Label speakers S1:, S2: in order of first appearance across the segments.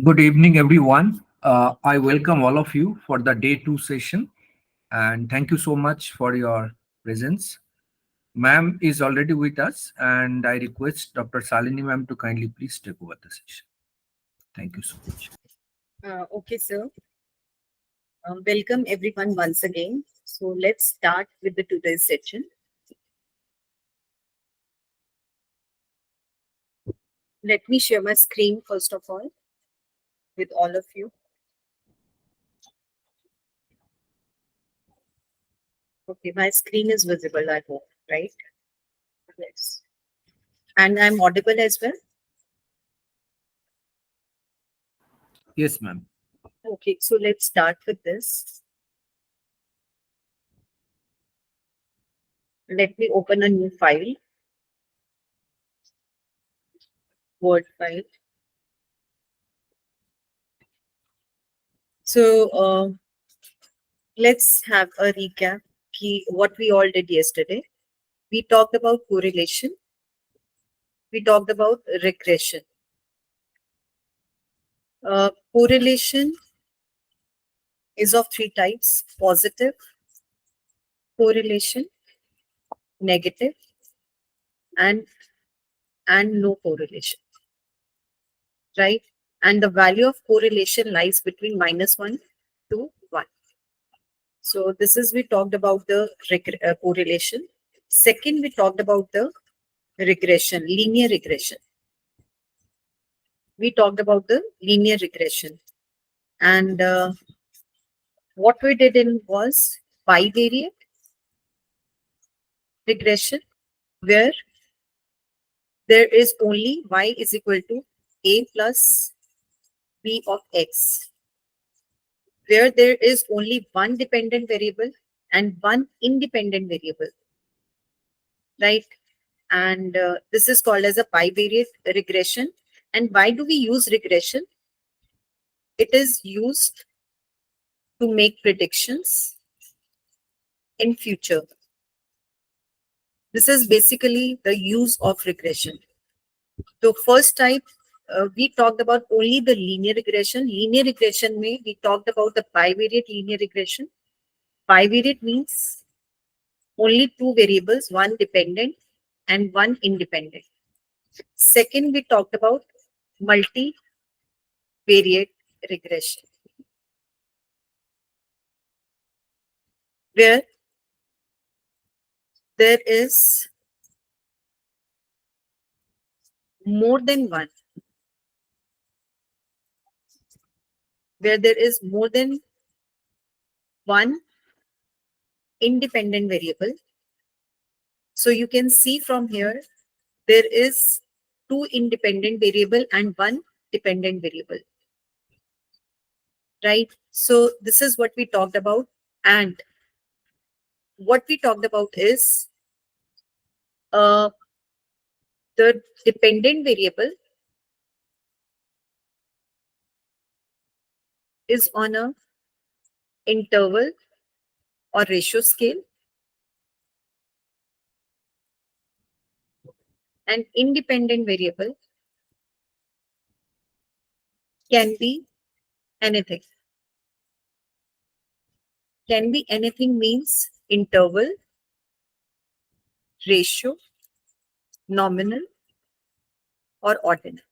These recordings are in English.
S1: Good evening, everyone. I welcome all of you for the day two session and thank you so much for your presence. Ma'am is already with us and I request Dr. Salini ma'am to kindly please take over the session. Thank you so much.
S2: Okay, sir. Welcome everyone once again. So let's start with the today's session. Let me share my screen first of all with all of you. Okay, my screen is visible, I hope, right? Yes. And I'm audible as well.
S1: Yes, ma'am.
S2: Okay, so let's start with this. Let me open a new file, Word file. So let's have a recap. What we all did yesterday. We talked about correlation. We talked about regression. Correlation is of three types: positive correlation, negative, and no correlation, right? And the value of correlation lies between -1 to 1. So this is, we talked about the correlation. Second, we talked about the regression, linear regression. We talked about the linear regression. And what we did in was bivariate regression, where there is only y is equal to a plus b of x, where there is only one dependent variable and one independent variable, right? And this is called as a bivariate regression. And why do we use regression? It is used to make predictions in future. This is basically the use of regression. So first type, we talked about only the linear regression. Linear regression may we talked about the bivariate linear regression. Bivariate means only two variables, one dependent and one independent. Second, we talked about multivariate regression, where there is more than one, where there is more than one independent variable. So you can see from here, there is two independent variable and one dependent variable, right? So this is what we talked about. And what we talked about is uh, the dependent variable is on a interval or ratio scale, and independent variable can be anything. Can be anything means interval, ratio, nominal, or ordinal,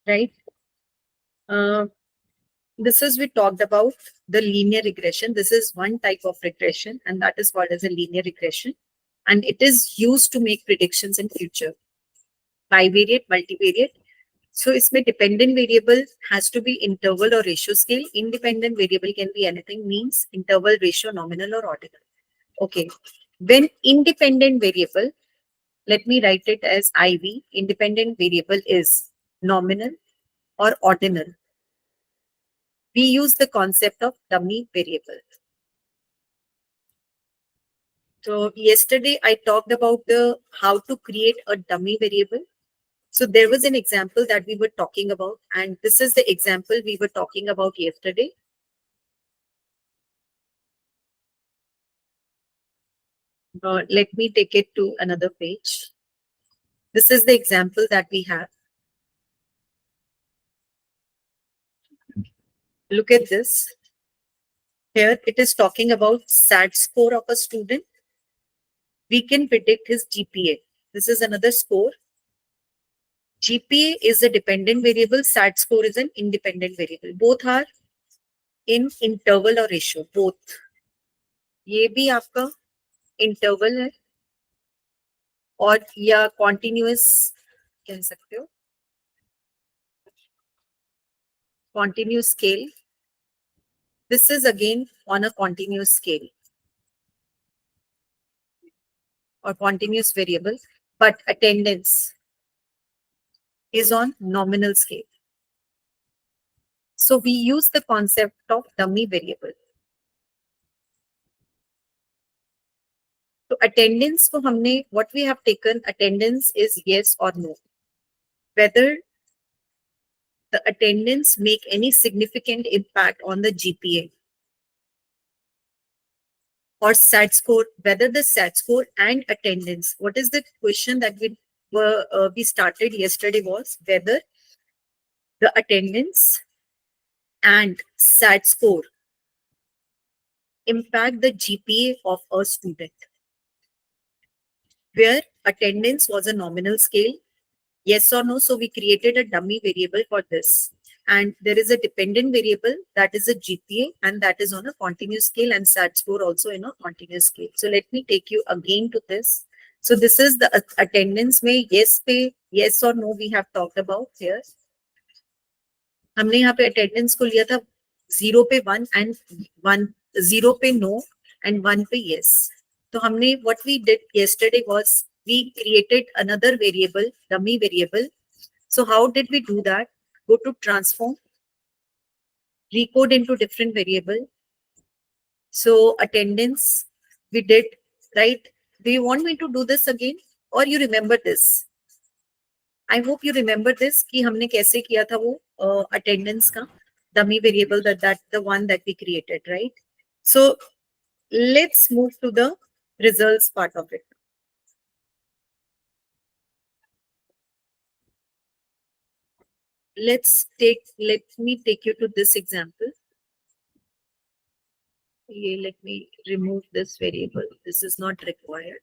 S2: right? Uh, this is, we talked about the linear regression. This is one type of regression, and that is called as a linear regression. And it is used to make predictions in future. Bivariate, multivariate. So इसमें dependent variable has to be interval or ratio scale. Independent variable can be anything, means interval, ratio, nominal, or ordinal. Okay. When independent variable, let me write it as IV. Independent variable is nominal or ordinal. We use the concept of dummy variable. So yesterday I talked about the how to create a dummy variable. So there was an example that we were talking about, and this is the example we were talking about yesterday. Let me take it to another page. This is the example that we have. Look at this. Here it is talking about SAT score of a student. We can predict his GPA. This is another score. GPA is a dependent variable, SAT score is an independent variable. Both are in interval or ratio, both. ये भी आपका interval है और या continuous कह सकते हो, continuous scale. This is again on a continuous scale or continuous variable, but attendance is on nominal scale. So we use the concept of dummy variable. So attendance को हमने, what we have taken, attendance is yes or no. Whether the attendance make any significant impact on the GPA or SAT score, whether the SAT score and attendance. What is the question that we started yesterday was whether the attendance and SAT score impact the GPA of a student, where attendance was a nominal scale, yes or no. So we created a dummy variable for this. And there is a dependent variable that is a GPA and that is on a continuous scale, and SAT score also in a continuous scale. So let me take you again to this. So this is the attendance में yes or no we have talked about here. हमने यहाँ पे attendance को लिया था 0 पे 1 and 1, 0 पे no and 1 पे yes. तो हमने what we did yesterday was we created another variable, dummy variable. So how did we do that? Go to transform, recode into different variable. So attendance we did, right? Do you want me to do this again or you remember this? I hope you remember this कि हमने कैसे किया था वो attendance का dummy variable, that the one that we created, right? So let's move to the results part of it. Let me take you to this example. Let me remove this variable. This is not required.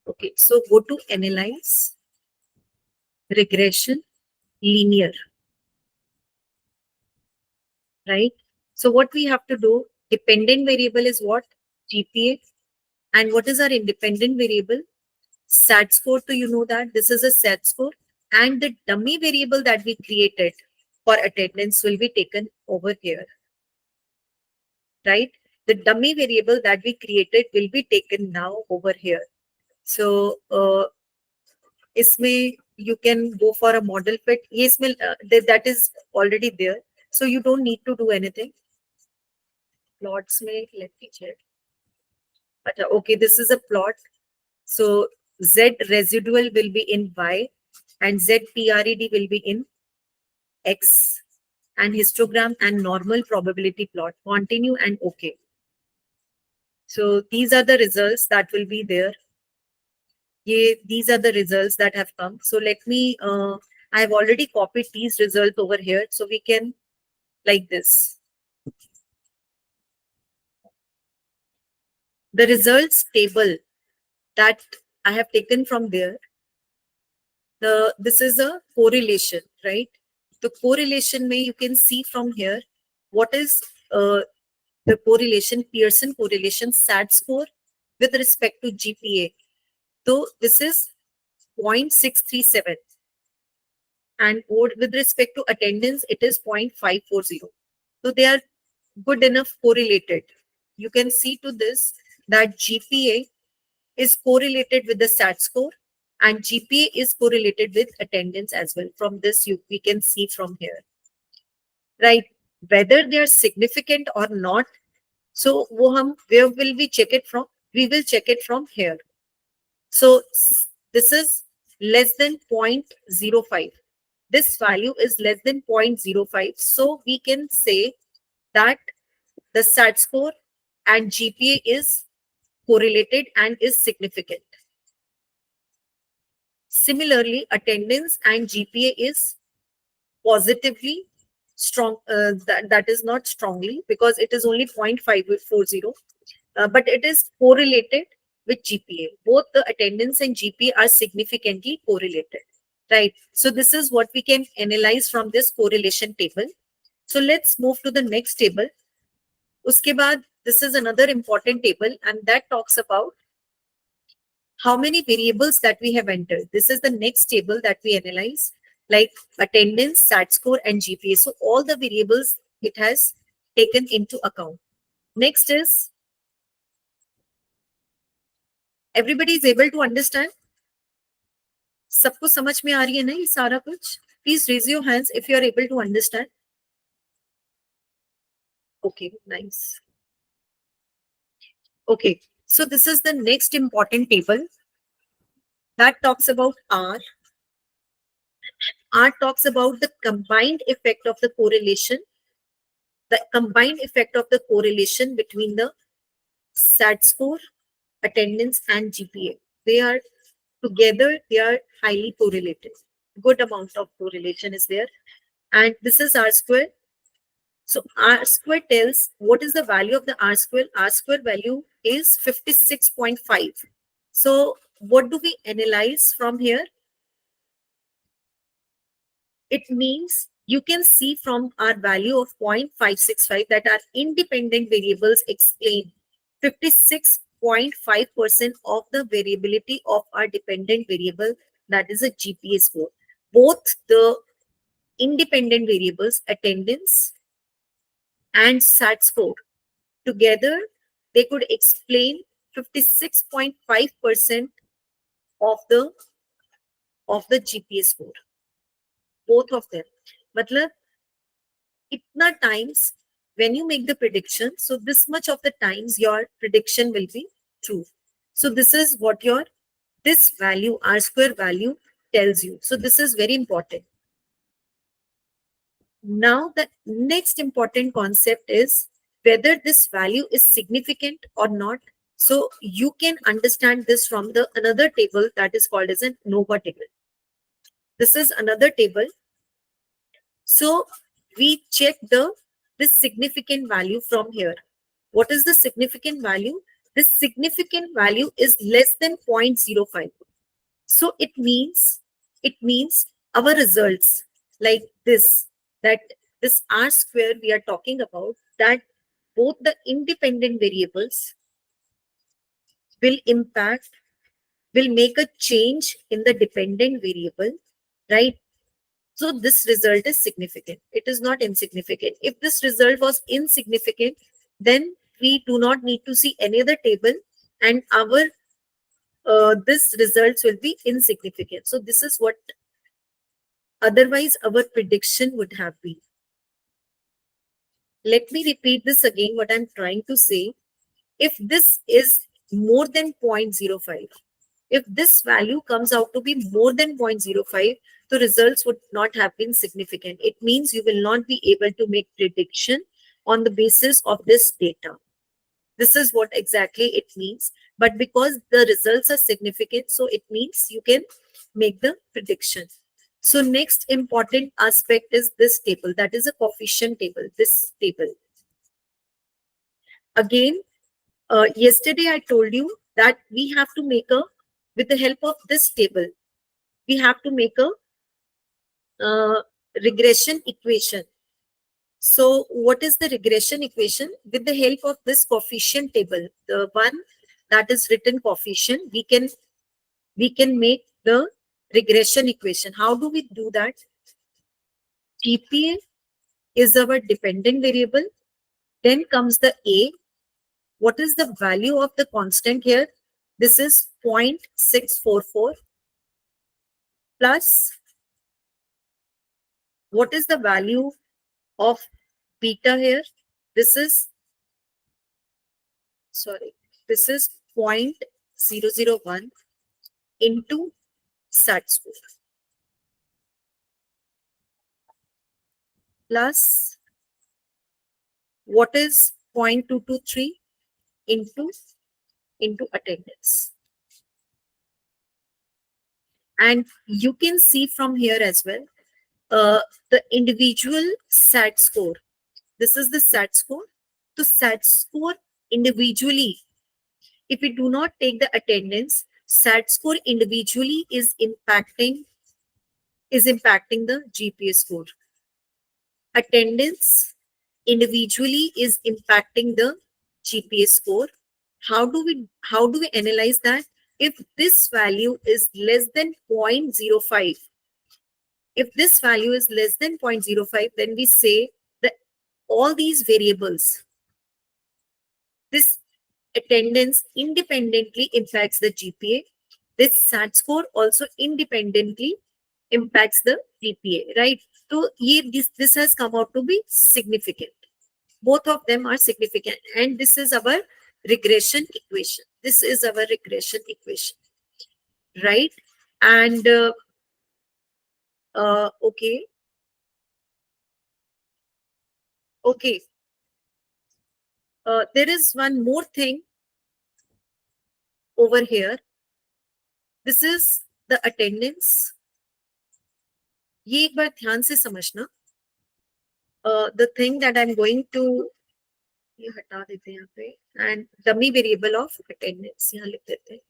S2: Okay, so go to analyze, regression, linear, right? So what we have to do, dependent variable is what? GPA. And what is our independent variable? SAT score. So you know that this is a SAT score, and the dummy variable that we created for attendance will be taken over here, right? The dummy variable that we created will be taken now over here. So इसमें you can go for a model fit. ये इसमें that is already there. So you don't need to do anything. Plots में let me check. Okay, this is a plot. So Z residual will be in Y and Z PRED will be in X, and histogram and normal probability plot. Continue and okay. So these are the results that will be there. These are the results that have come. So let me, I have already copied these results over here. So we can like this. The results table that I have taken from there. This is a correlation, right? The correlation may you can see from here what is the correlation, Pearson correlation SAT score with respect to GPA. So this is 0.637 and with respect to attendance it is 0.540. So they are good enough correlated. You can see to this that GPA is correlated with the SAT score and GPA is correlated with attendance as well. From this we can see from here, right? Whether they are significant or not. So where will we check it from? We will check it from here. So this is less than 0.05. This value is less than 0.05. So we can say that the SAT score and GPA is correlated and is significant. Similarly, attendance and GPA is positively strong, that is not strongly, because it is only 0.540, but it is correlated with GPA. Both the attendance and GPA are significantly correlated, right? So this is what we can analyze from this correlation table. So let's move to the next table. Uske baad, this is another important table, and that talks about how many variables that we have entered. This is the next table that we analyze, like attendance, SAT score, and GPA. So all the variables it has taken into account. Next is, everybody is able to understand? सबको समझ में आ रही है ना ये सारा कुछ? Please raise your hands if you are able to understand. Okay, nice. Okay, so this is the next important table that talks about R. R talks about the combined effect of the correlation, between the SAT score, attendance, and GPA. They are together, they are highly correlated. Good amount of correlation is there. And this is R square. So R square tells what is the value of the R square. R square value is 56.5. So what do we analyze from here? It means you can see from our value of 0.565 that our independent variables explain 56.5% of the variability of our dependent variable, that is a GPA score. Both the independent variables, attendance and SAT score, together they could explain 56.5% of the GPA score. Both of them. Matlab, itna times when you make the prediction, so this much of the times your prediction will be true. So this is what this value, R square value, tells you. So this is very important. Now the next important concept is whether this value is significant or not. So you can understand this from the another table that is called as a NOVA table. This is another table. So we check this significant value from here. What is the significant value? This significant value is less than 0.05. So it means our results like this, that this R square we are talking about, that both the independent variables will make a change in the dependent variable, right? So this result is significant. It is not insignificant. If this result was insignificant, then we do not need to see any other table, and our this results will be insignificant. So this is what otherwise our prediction would have been. Let me repeat this again, what I'm trying to say. If this is more than 0.05, if this value comes out to be more than 0.05, the results would not have been significant. It means you will not be able to make prediction on the basis of this data. This is what exactly it means. But because the results are significant, so it means you can make the prediction. So next important aspect is this table, that is a coefficient table, this table. Again, yesterday I told you that we have to make with the help of this table, we have to make a regression equation. So what is the regression equation? With the help of this coefficient table, the one that is written coefficient, we can make the regression equation. How do we do that? GPA is our dependent variable. Then comes the A. What is the value of the constant here? This is 0.644 plus what is the value of beta here? This is 0.001 into SAT score plus what is 0.223 into attendance. And you can see from here as well the individual SAT score. This is the SAT score. So SAT score individually, if we do not take the attendance, SAT score individually is impacting the GPA score. Attendance individually is impacting the GPA score. How do we analyze that? If this value is less than 0.05, if this value is less than 0.05, then we say that all these variables, this attendance independently impacts the GPA. This SAT score also independently impacts the GPA, right? So this has come out to be significant. Both of them are significant, and this is our regression equation. This is our regression equation, right? And okay. There is one more thing over here. This is the attendance. ये एक बार ध्यान से समझना. The thing that I'm going to ये हटा देते हैं यहाँ पे, and dummy variable of attendance यहाँ लिख देते हैं,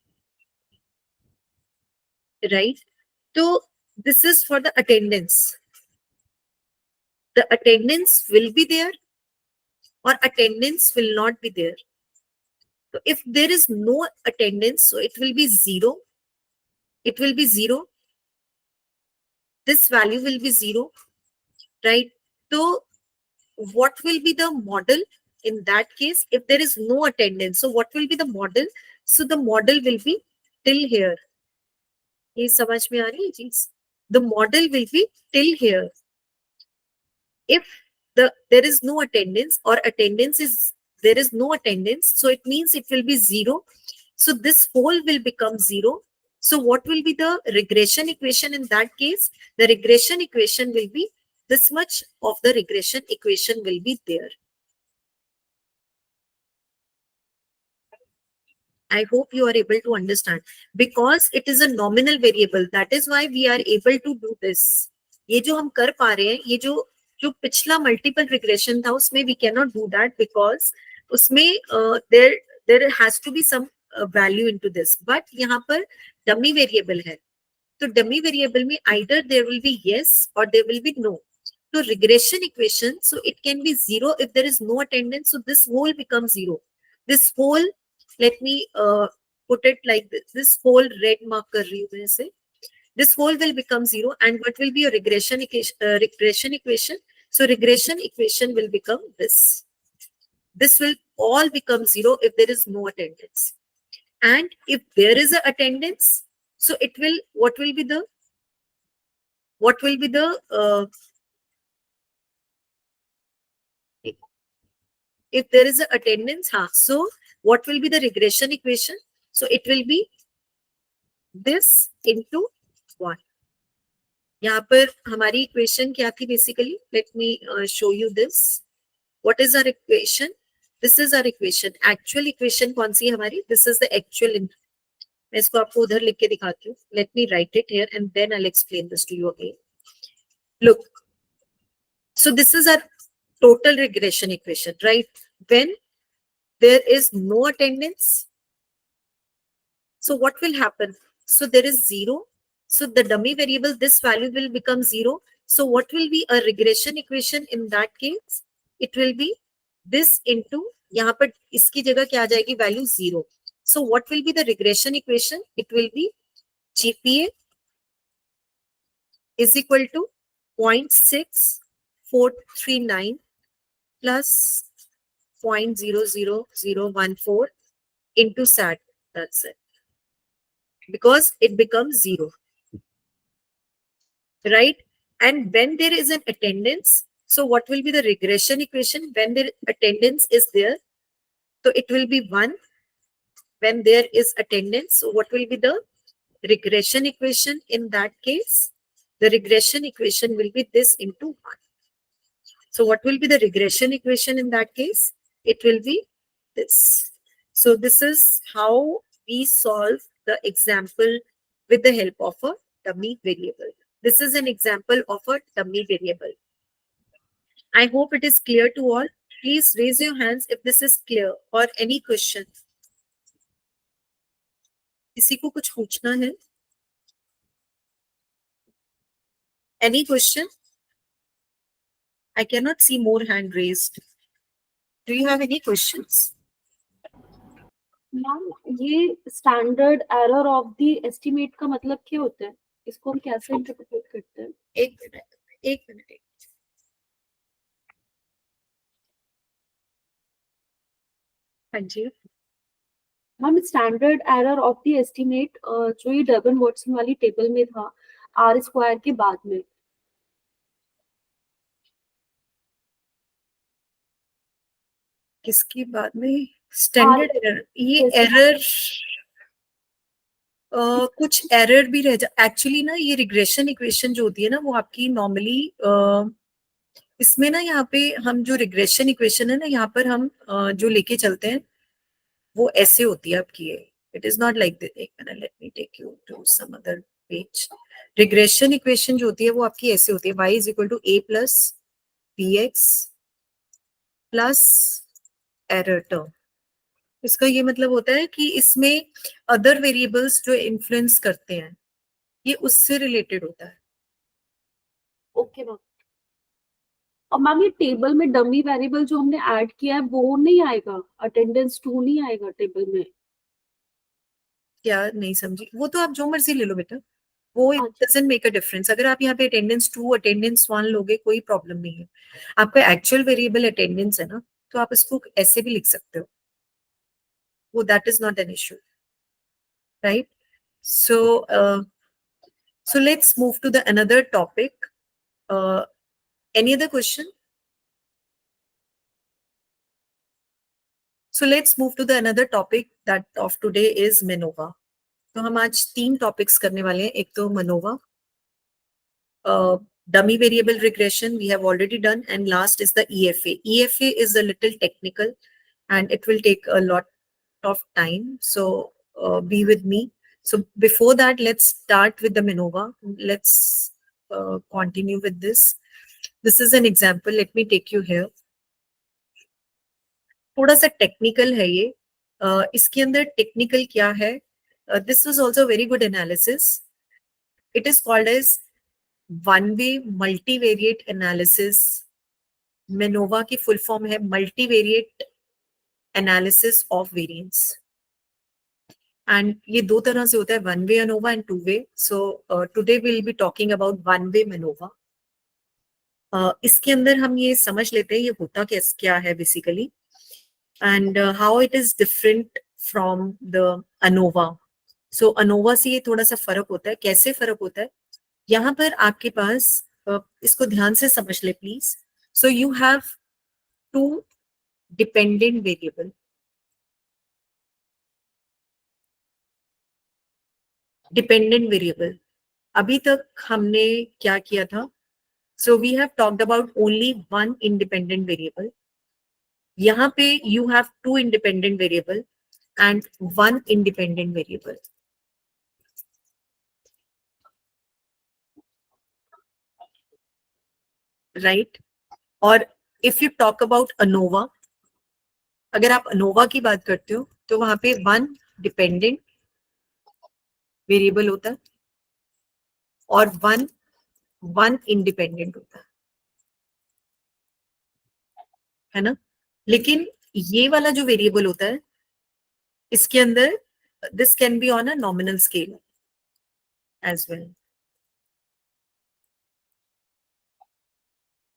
S2: right? So this is for the attendance. The attendance will be there or attendance will not be there. So if there is no attendance, so it will be 0. It will be 0. This value will be 0, right? So what will be the model in that case if there is no attendance? So what will be the model? So the model will be till here. ये समझ में आ रही है चीज? The model will be till here. If there is no attendance or there is no attendance, so it means it will be 0. So this whole will become 0. So what will be the regression equation in that case? The regression equation will be this much of the regression equation will be there. I hope you are able to understand, because it is a nominal variable. That is why we are able to do this. ये जो हम कर पा रहे हैं, ये जो पिछला मल्टीपल रिग्रेशन था उसमें we cannot do that because उसमें there has to be some value into this. But यहाँ पर dummy variable है, तो dummy variable में either there will be yes or there will be no. So regression equation, so it can be 0 if there is no attendance. So this whole becomes 0. This whole, let me put it like this. This whole red mark कर रही हूँ मैं इसे. This whole will become 0, and what will be your regression equation? So regression equation will become this. This will all become 0 if there is no attendance. And if there is an attendance, so it will, what will be the if there is an attendance, so what will be the regression equation? So it will be this into 1. यहाँ पर हमारी equation क्या थी basically? Let me show you this. What is our equation? This is our equation. Actual equation कौन सी है हमारी? This is the actual. मैं इसको आपको उधर लिख के दिखाती हूँ. Let me write it here and then I'll explain this to you again. Look. So this is our total regression equation, right? When there is no attendance, so what will happen? So there is 0. So the dummy variable, this value will become 0. So what will be a regression equation in that case? It will be this into, यहाँ पर इसकी जगह क्या आ जाएगी? Value 0. So what will be the regression equation? It will be GPA is equal to 0.6439 plus 0.00014 into SAT. That's it. Because it becomes 0. Right? And when there is an attendance, so what will be the regression equation? When the attendance is there, so it will be 1. When there is attendance, so what will be the regression equation in that case? The regression equation will be this into 1. So what will be the regression equation in that case? It will be this. So this is how we solve the example with the help of a dummy variable. This is an example of a dummy variable. I hope it is clear to all. Please raise your hands if this is clear or any question. किसी को कुछ पूछना है? Any question? I cannot see more hand raised. Do you have any questions?
S3: Ma'am ये standard error of the estimate का मतलब क्या होता है? इसको हम कैसे इंटरप्रेट करते हैं?
S2: एक मिनट. हाँ जी.
S3: Ma'am standard error of the estimate जो ये डर्बन वाटसन वाली टेबल में था आर स्क्वायर के बाद में,
S2: किसकी बाद में? Standard error. ये एरर कुछ एरर भी रह जा. एक्चुअली ना ये रिग्रेशन इक्वेशन जो होती है ना वो आपकी नॉर्मली इसमें ना यहाँ पे हम जो रिग्रेशन इक्वेशन है ना यहाँ पर हम जो लेके चलते हैं वो ऐसे होती है आपकी. ये it is not like this. एक minute, let me take you to some other page. Regression equation जो होती है वो आपकी ऐसे होती है. y is equal to a plus bx plus error term. इसका ये मतलब होता है कि इसमें अदर वेरिएबल्स जो इन्फ्लुएंस करते हैं ये उससे रिलेटेड होता है.
S3: Okay ma'am. और मैम ये टेबल में डमी वेरिएबल जो हमने ऐड किया है वो नहीं आएगा, अटेंडेंस 2 नहीं आएगा टेबल में?
S2: क्या नहीं समझी? वो तो आप जो मर्जी ले लो बेटा, वो इट
S3: अच्छा.
S2: Doesn't make a difference. अगर आप यहाँ पे अटेंडेंस 2 अटेंडेंस 1 लोगे कोई प्रॉब्लम नहीं है. आपका एक्चुअल वेरिएबल अटेंडेंस है ना, तो आप इसको ऐसे भी लिख सकते हो. वो that is not an issue, right? So let's move to the another topic. Any other question? So let's move to the another topic that of today is MANOVA. तो हम आज 3 टॉपिक्स करने वाले हैं. एक तो MANOVA, dummy variable regression we have already done, and last is the EFA. EFA is a little technical and it will take a lot of time, so be with me. So before that, let's start with the MANOVA. Let's continue with this. This is an example. Let me take you here. थोड़ा सा technical है ये. इसके अंदर technical क्या है? This was also very good analysis. It is called as one way multivariate analysis. MANOVA की full form है multivariate analysis of variance. And ये दो तरह से होता है, one way ANOVA and two way. So today we will be talking about one way MANOVA. इसके अंदर हम ये समझ लेते हैं ये होता क्या है basically, and how it is different from the ANOVA. So ANOVA से ये थोड़ा सा फर्क होता है. कैसे फर्क होता है? यहाँ पर आपके पास इसको ध्यान से समझ ले please. So you have two dependent variable. Dependent variable. अभी तक हमने क्या किया था? So we have talked about only one independent variable. यहाँ पे you have two independent variable and one independent variable. Right? और if you talk about ANOVA, अगर आप अनोवा की बात करते हो तो वहां पे वन डिपेंडेंट वेरिएबल होता है और वन इंडिपेंडेंट होता है ना. लेकिन ये वाला जो वेरिएबल होता है इसके अंदर this can be on a nominal scale as well,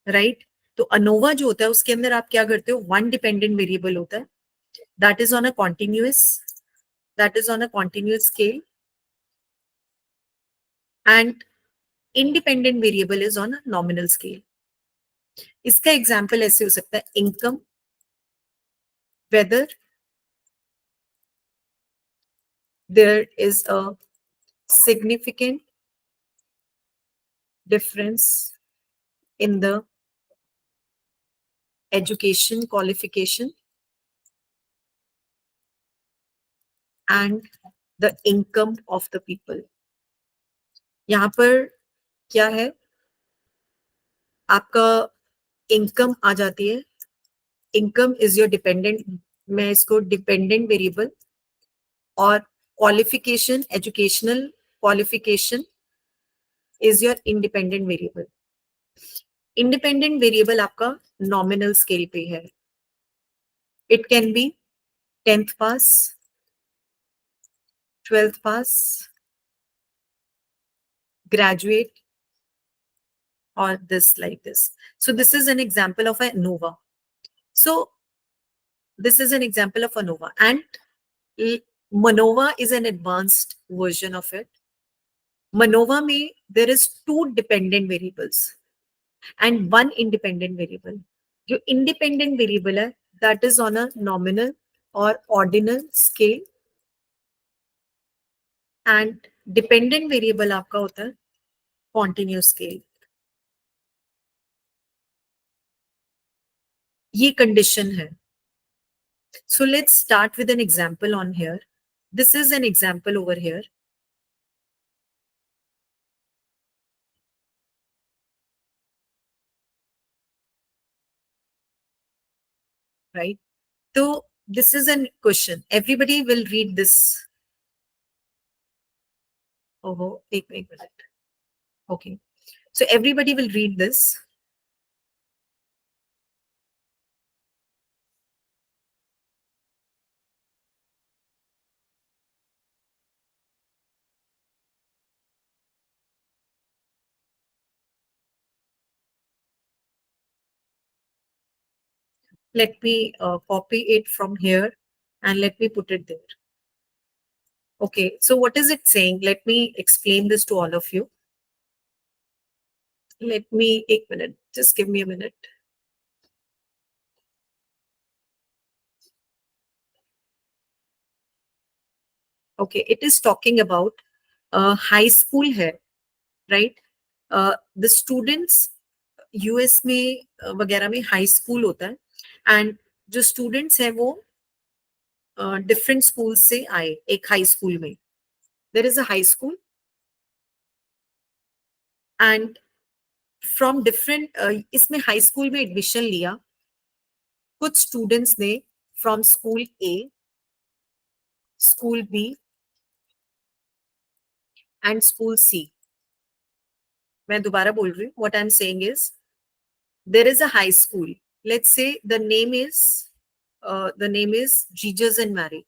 S2: right? तो अनोवा जो होता है उसके अंदर आप क्या करते हो, वन डिपेंडेंट वेरिएबल होता है, that is on a continuous scale, and independent variable is on a nominal scale. इसका एग्जाम्पल ऐसे हो सकता है income, whether there is a significant difference in the education qualification and the income of the people. यहाँ पर क्या है, आपका इनकम आ जाती है, इनकम इज योर डिपेंडेंट, मैं इसको डिपेंडेंट वेरिएबल, और qualification, educational qualification is your independent variable. Independent variable आपका नॉमिनल स्केल पे है, it can be 10th pass, 12th pass, graduate, or this like this. So this is an example of a ANOVA. So this is an example of ANOVA, and MANOVA is an advanced version of it. MANOVA में there is 2 dependent variables and 1 independent variable. जो independent variable है, that is on a nominal or ordinal scale, and dependent variable आपका होता है continuous scale. ये condition है. So let's start with an example on here. This is an example over here. Right? So this is a question. Everybody will read this. Oh, एक minute. Okay. So everybody will read this. Let me copy it from here and let me put it there. Okay, so what is it saying? Let me explain this to all of you. Let me, एक minute, just give me a minute. Okay, it is talking about high school है, right? The students US में वगैरह में high school होता है, and जो students हैं वो डिफरेंट स्कूल से आए एक हाई स्कूल में. There is a high school and from different, इसमें हाई स्कूल में एडमिशन लिया कुछ स्टूडेंट्स ने from school A, school B and school C. मैं दोबारा बोल रही हूँ. What I am saying is there is a high school. Let's say the name is Jesus and Mary.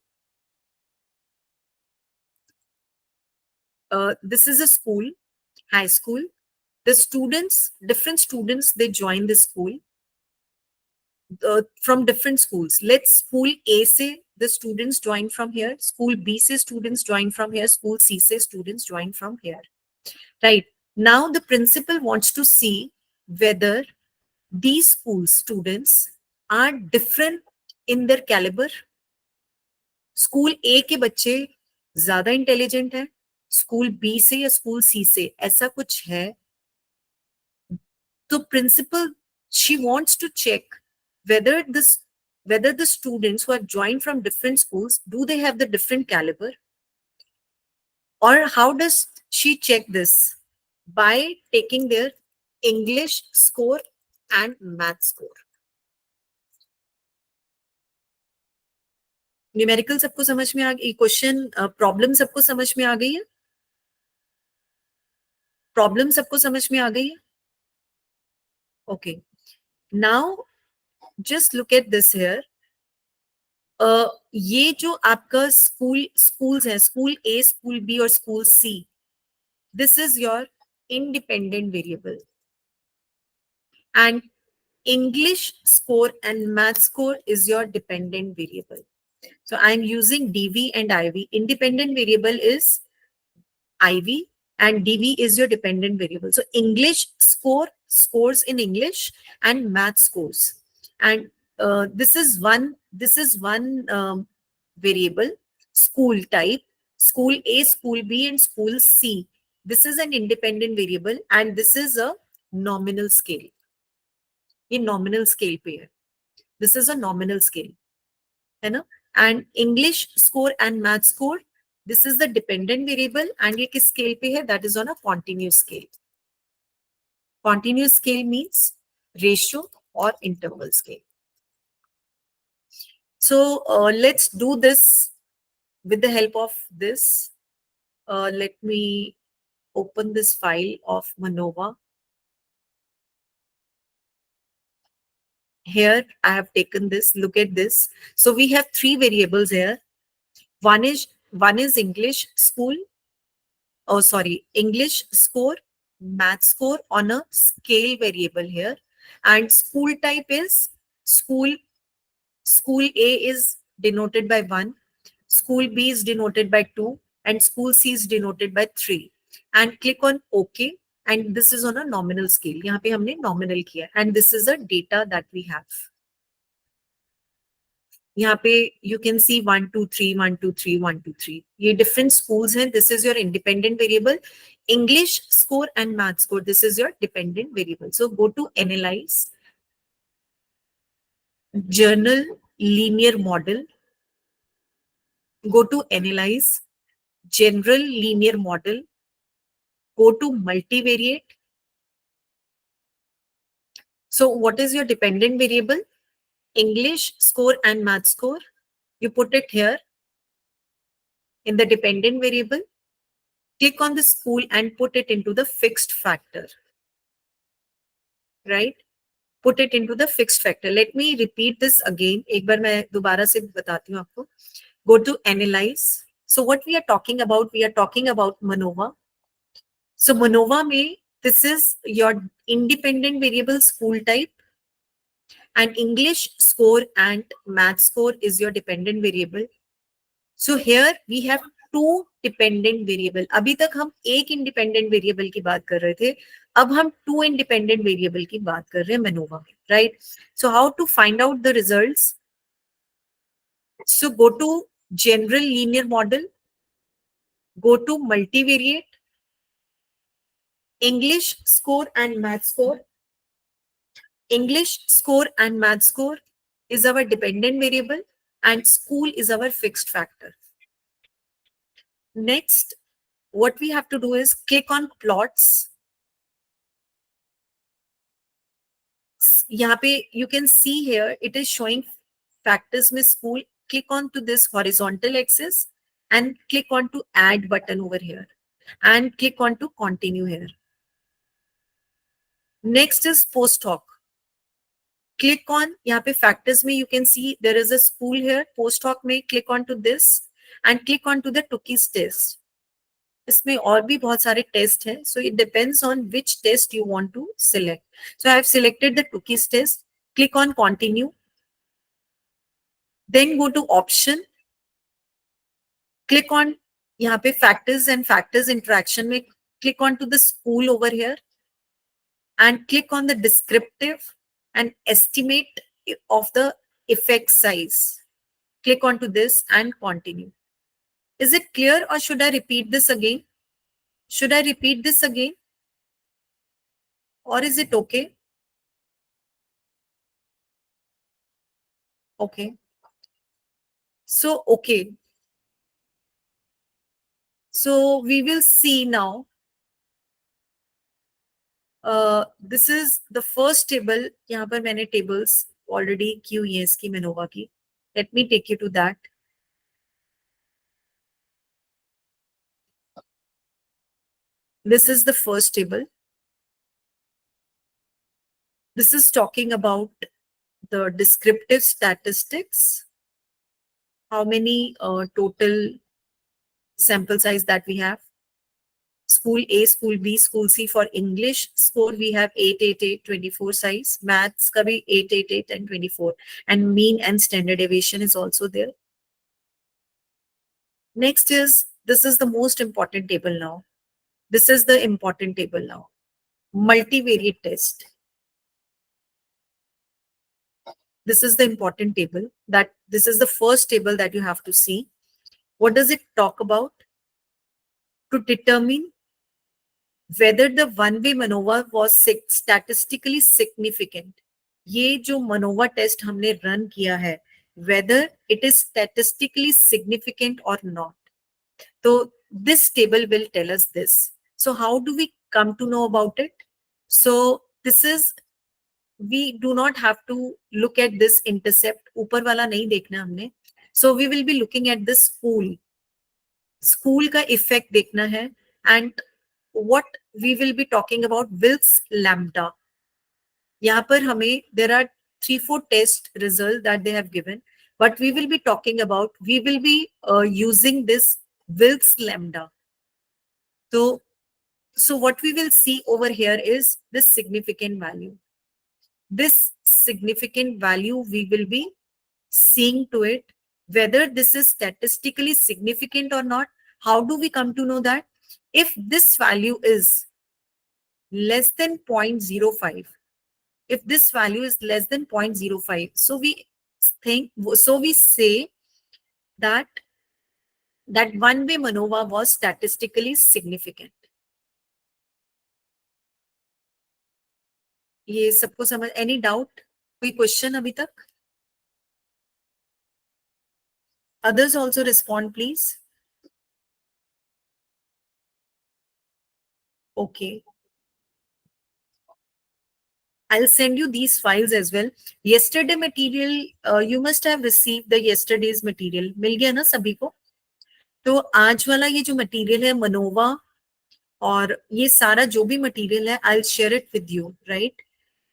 S2: This is a school, high school. The students, different students, they join the school from different schools. Let's school A say the students join from here, school B say students join from here, school C say students join from here. Right. Now the principal wants to see whether these school students are different in their caliber. School A के बच्चे ज्यादा intelligent है school B से या school सी से, ऐसा कुछ है. तो principal, she wants to check whether the students who are joined from different schools, do they have the different caliber, or how does she check this? By taking their English score and math score. Numerical सबको समझ में आ गई? Question problem सबको समझ में आ गई है? प्रॉब्लम सबको समझ में आ गई है? Okay, now just look at this here. ये जो आपका स्कूल्स है, स्कूल ए, स्कूल बी और school C, this is your independent variable, and English score and math score is your dependent variable. So I am using DV and IV. Independent variable is IV and DV is your dependent variable. So English scores in English and math scores. And this is one variable, school type, school A, school B and school C. This is an independent variable and this is a nominal scale. ये nominal scale पे है. This is a nominal scale, है ना. And English score and math score, this is the dependent variable, and ये किस scale पे है? That is on a continuous scale. Continuous scale means ratio or interval scale. So let's do this with the help of this. Let me open this file of MANOVA. Here I have taken this. Look at this. So we have three variables here. One is English school. Oh, sorry, English score, math score on a scale variable here, and school type is school. School A is denoted by 1, school B is denoted by 2, and school C is denoted by 3. And click on OK. And this is on a nominal scale. यहाँ पे हमने nominal किया. And this is the data that we have. यहाँ पे you can see 1, 2, 3, 1, 2, 3, 1, 2, 3. ये different schools हैं. This is your independent variable. English score and math score. This is your dependent variable. So go to analyze. Journal linear model. Go to analyze. General linear model. Go to multivariate. So what is your dependent variable? English score and math score. You put it here in the dependent variable. Click on the school and put it into the fixed factor. Right? Put it into the fixed factor. Let me repeat this again. एक बार मैं दोबारा से बताती हूँ आपको. Go to analyze. So what we are talking about MANOVA. So MANOVA में this is your independent variable school type, and English score and math score is your dependent variable. So here we have two dependent variable. अभी तक हम एक independent variable की बात कर रहे थे. अब हम two independent variable की बात कर रहे हैं MANOVA में, right? So how to find out the results? So go to general linear model. Go to multivariate. English score and math score. English score and math score is our dependent variable, and school is our fixed factor. Next, what we have to do is click on plots. यहाँ पे you can see here it is showing factors में school. Click on to this horizontal axis and click on to add button over here and click on to continue here. Next is post hoc. Click on यहाँ पे factors में you can see there is a school here. Post hoc में click on to this and click on to the Tukey's test. इसमें और भी बहुत सारे test हैं. So it depends on which test you want to select. So I have selected the Tukey's test. Click on continue. Then go to option. Click on यहाँ पे factors and factors interaction में click on to the school over here and click on the descriptive and estimate of the effect size. Click on to this and continue. Is it clear or should I repeat this again? Should I repeat this again? Or is it okay? Okay. So, okay. So we will see now. This is the first table. यहाँ पर मैंने tables already की हुई है इसकी MANOVA की. Let me take you to that. This is the first table. This is talking about the descriptive statistics. How many total sample size that we have. School A, School B, School C. For English score, we have 8, 8, 8, 24 size. Maths ka bhi 8, 8, 8 and 24. And mean and standard deviation is also there. Next is, this is the most important table now. This is the important table now. Multivariate test. This is the important table. That this is the first table that you have to see. What does it talk about? To determine whether the one-way MANOVA was statistically significant. ये जो MANOVA test हमने run किया है, whether it is statistically significant or not. So this table will tell us this. So how do we come to know about it? So this is, we do not have to look at this intercept, ऊपर वाला नहीं देखना हमने. So we will be looking at this school का effect देखना है, and what we will be talking about Wilks lambda. यहाँ पर हमें there are 3-4 test results that they have given, but we will be talking about, we will be using this Wilks lambda. So what we will see over here is this significant value. This significant value, we will be seeing to it whether this is statistically significant or not. How do we come to know that? If this value is less than 0.05, if this value is less than 0.05, so we say that one-way MANOVA was statistically significant. ये सबको समझ, any doubt? कोई question अभी तक? Others also respond, please. Okay. I'll send you these files as well. Yesterday material, you must have received the yesterday's material. मिल गया ना सभी को? तो आज वाला ये जो material है MANOVA और ये सारा जो भी material है, I'll share it with you, right?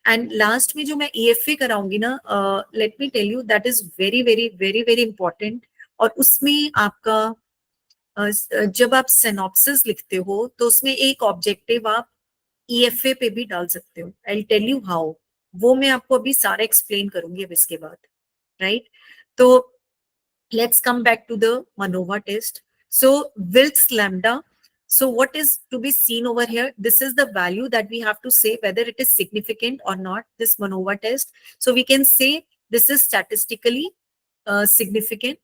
S2: And last में जो मैं EFA कराऊंगी ना, let me tell you that is very very very very important. और उसमें आपका जब आप synopsis लिखते हो तो उसमें एक objective आप EFA पे भी डाल सकते हो. I'll tell you how. वो मैं आपको अभी सारा explain करूंगी अब इसके बाद, right? तो let's come back to the MANOVA test. So Wilks lambda. So what is to be seen over here? This is the value that we have to say whether it is significant or not, this MANOVA test. So we can say this is statistically significant.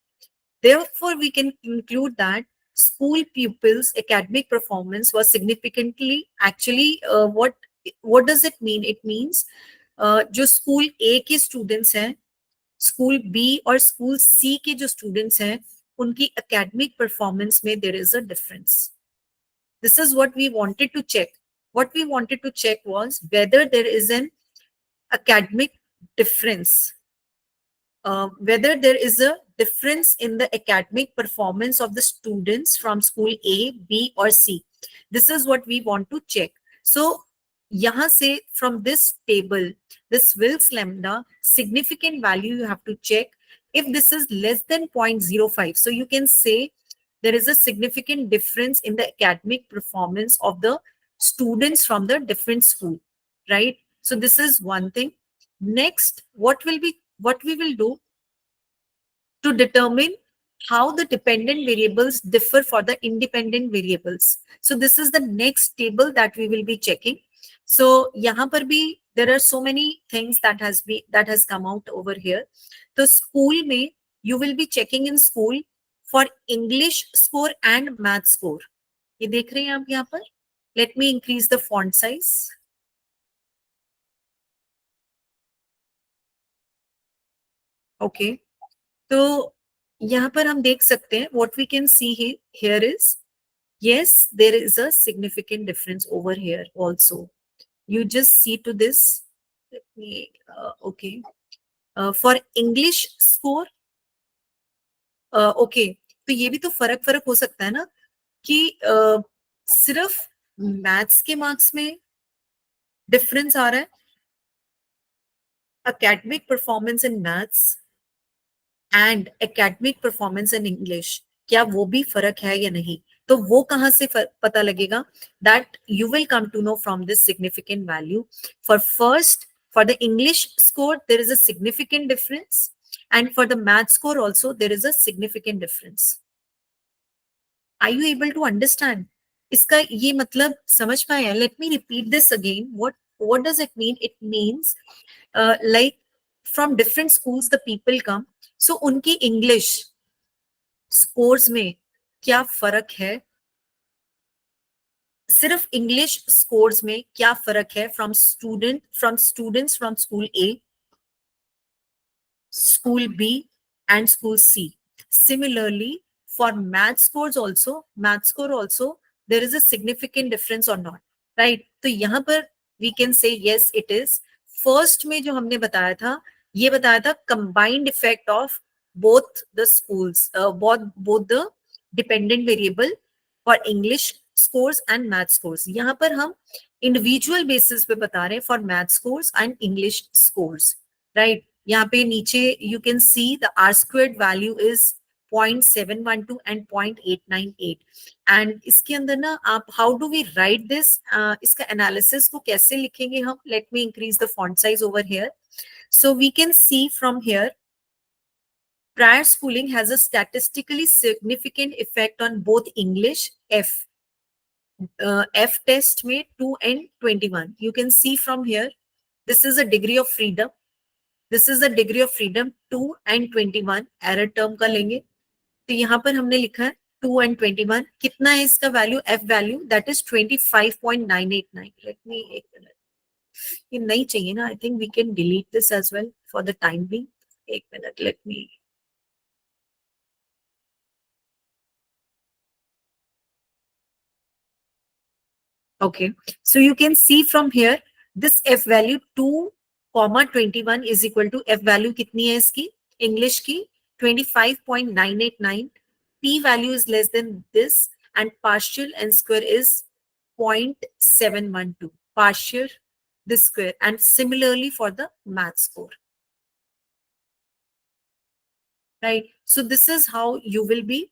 S2: Therefore, we can conclude that school pupils' academic performance was significantly, actually, what does it mean? It means जो school A के students हैं, school B और school C के जो students हैं, उनकी academic performance में there is a difference. This is what we wanted to check. What we wanted to check was whether there is an academic difference. Whether there is a difference in the academic performance of the students from school A, B or C. This is what we want to check. So, यहाँ से from this table, this Wilks lambda, significant value you have to check. If this is less than 0.05, so you can say there is a significant difference in the academic performance of the students from the different school, right? So this is one thing. Next, what we will do to determine how the dependent variables differ for the independent variables. So this is the next table that we will be checking. So यहाँ पर भी there are so many things that has come out over here. तो school में you will be checking in school for English score and math score. ये देख रहे हैं आप यहाँ पर? Let me increase the font size. Okay. तो यहाँ पर हम देख सकते हैं what we can see here is, yes, there is a significant difference over here also. You just see to this. Let me, okay. For English score, okay. तो ये भी तो फर्क हो सकता है ना कि सिर्फ मैथ्स के मार्क्स में डिफरेंस आ रहा है, academic performance in maths and academic performance in English, क्या वो भी फर्क है या नहीं? तो वो कहाँ से पता लगेगा? That you will come to know from this significant value. For the English score, there is a significant difference, and for the math score also, there is a significant difference. Are you able to understand? इसका ये मतलब समझ में आया? Let me repeat this again. What does it mean? It means like from different schools the people come. So उनकी English scores में क्या फर्क है? सिर्फ English scores में क्या फर्क है from students from school A, school B and school C. Similarly, for math score also, there is a significant difference or not, right? तो यहाँ पर we can say yes it is. First में जो हमने बताया था, ये बताया था combined effect of both the schools, both the dependent variable for English scores and math scores. यहाँ पर हम individual basis पे बता रहे हैं for math scores and English scores, right? यहाँ पे नीचे you can see the R squared value is 0.712 and 0.898 and इसके अंदर ना आप how do we write this, इसका analysis को कैसे लिखेंगे हम? Let me increase the font size over here. So we can see from here, prior schooling has a statistically significant effect on both English F test में 2 and 21. You can see from here, this is a degree of freedom. This is the degree of freedom 2 and 21. Error term का लेंगे तो यहाँ पर हमने लिखा है 2 and 21. कितना है इसका value? F value that is 25.989. Let me एक मिनट, ये नहीं चाहिए ना. I think we can delete this as well for the time being. एक minute, let me. Okay, so you can see from here this F value 2, 21 is equal to F value कितनी है इसकी? English की 25.989. P value is less than this and partial and square is 0.712. Partial this square, and similarly for the math score. Right. So this is how you will be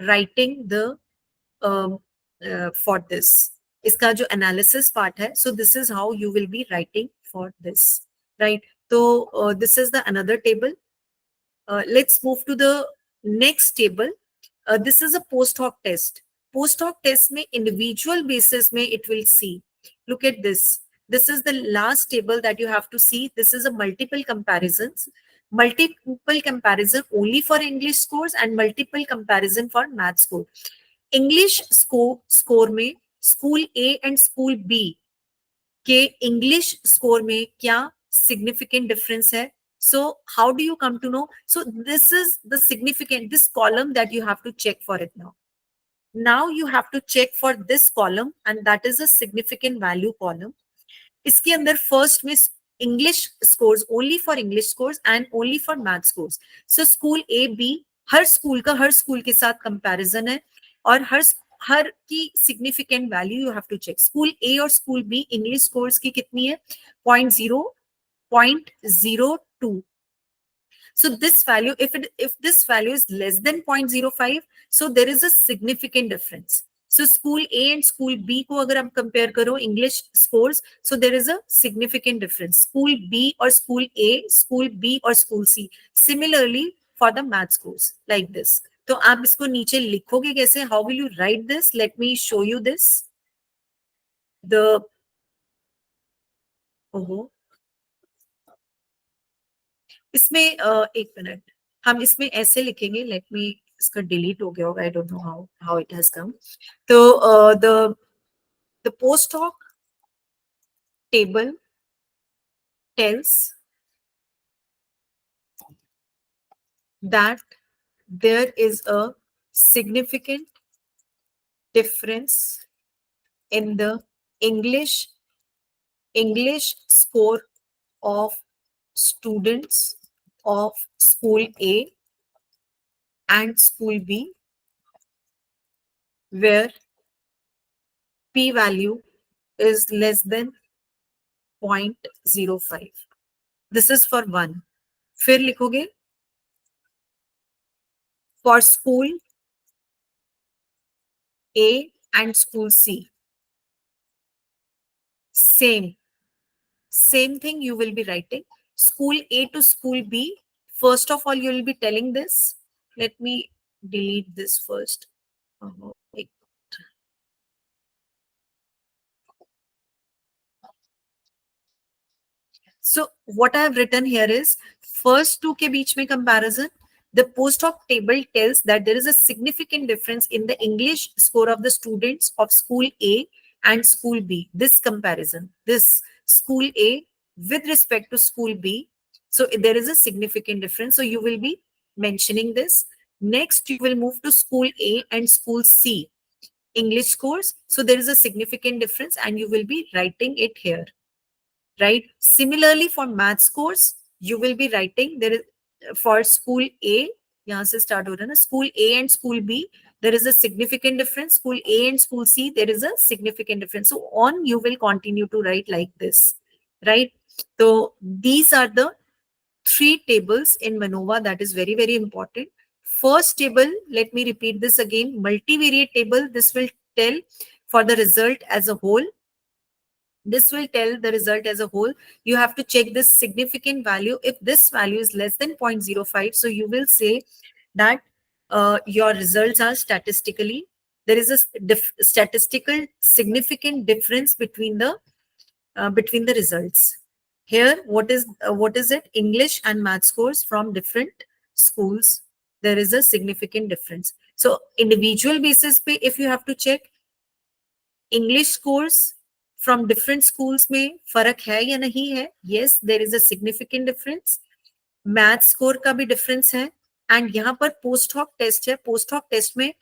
S2: writing the for this. इसका जो analysis part है, so this is how you will be writing for this, right? So this is the another table. Let's move to the next table. This is a post hoc test. Post hoc test में individual basis में it will see. Look at this. This is the last table that you have to see. This is a multiple comparisons. Multiple comparison only for English scores and multiple comparison for math score. English score में school A and school B के English score में क्या significant difference है? So how do you come to know? So this is the significant, this column that you have to check for it now. Now you have to check for this column and that is a significant value column. इसके अंदर first में English scores only for English scores and only for math scores. So school A, B, her school का हर school के साथ comparison है और हर की significant value you have to check. School A और school B English scores की कितनी है? 0.02. So this value, if this value is less than 0.05, so there is a significant difference. So school A and school B को अगर आप compare करो English scores, so there is a significant difference. School B or school A, school B or school C. Similarly for the math scores like this. तो आप इसको नीचे लिखोगे कैसे? How will you write this? Let me show you this. इसमें एक minute, हम इसमें ऐसे लिखेंगे. लेट मी, इसका डिलीट हो गया होगा. I don't know how it has come. तो the post hoc table tells that there is a significant difference in the English score of students of school A and school B, where P value is less than 0.05. This is for one. फिर लिखोगे for school A and school C. Same thing you will be writing. School A to school B. First of all, you will be telling this. Let me delete this first. So what I have written here is first two के बीच में comparison. The post hoc table tells that there is a significant difference in the English score of the students of school A and school B. This comparison, this school A with respect to school B. So there is a significant difference. So you will be mentioning this. Next, you will move to school A and school C. English scores. So there is a significant difference and you will be writing it here, right? Similarly for math scores, you will be writing there is for school A, यहाँ से start हो रहा है ना, school A and school B, there is a significant difference. School A and school C, there is a significant difference. So on you will continue to write like this, right? So these are the three tables in MANOVA that is very, very important. First table, let me repeat this again, multivariate table. This will tell for the result as a whole. This will tell the result as a whole. You have to check this significant value. If this value is less than 0.05, so you will say that your results are statistically, there is a statistical significant difference between the results. Here, what is it? English and math scores from different schools. There is a significant difference. So individual basis पे if you have to check English scores from different schools में फर्क है या नहीं है? Yes, there is a significant difference. Math score का भी difference है. And यहाँ पर post hoc test है. Post hoc test में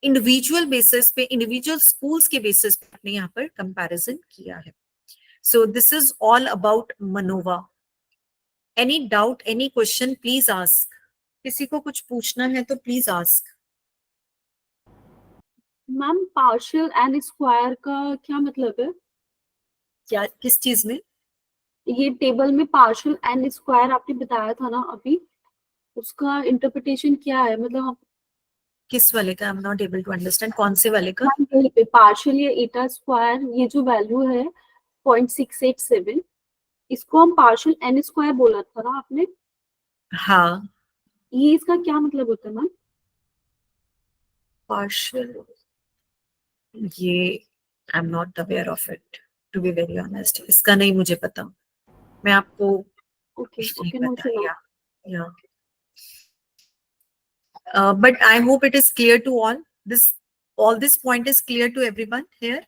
S2: individual basis पे, individual schools के basis पे आपने यहाँ पर comparison किया है. So this is all about MANOVA. Any doubt, any question, please ask. किसी को कुछ पूछना है तो please ask.
S3: Ma'am partial n square का क्या मतलब है?
S2: क्या किस चीज में?
S3: ये टेबल में पार्शियल एन स्क्वायर आपने बताया था ना अभी, उसका इंटरप्रिटेशन क्या है? मतलब आप
S2: किस वाले का? I am not able to understand. कौन से वाले का?
S3: यहीं पे पार्शियल या एटा स्क्वायर, ये जो वैल्यू है 0.687, इसको हम पार्शियल एन स्क्वायर बोला था ना आपने?
S2: हाँ.
S3: ये इसका क्या मतलब होता है मैम?
S2: पार्शियल, ये I am not aware of it to be very honest. इसका नहीं मुझे पता. मैं आपको
S3: ओके
S2: नहीं
S3: ओके मैम,
S2: पता. या but I hope it is clear to all. All this point is clear to everyone here.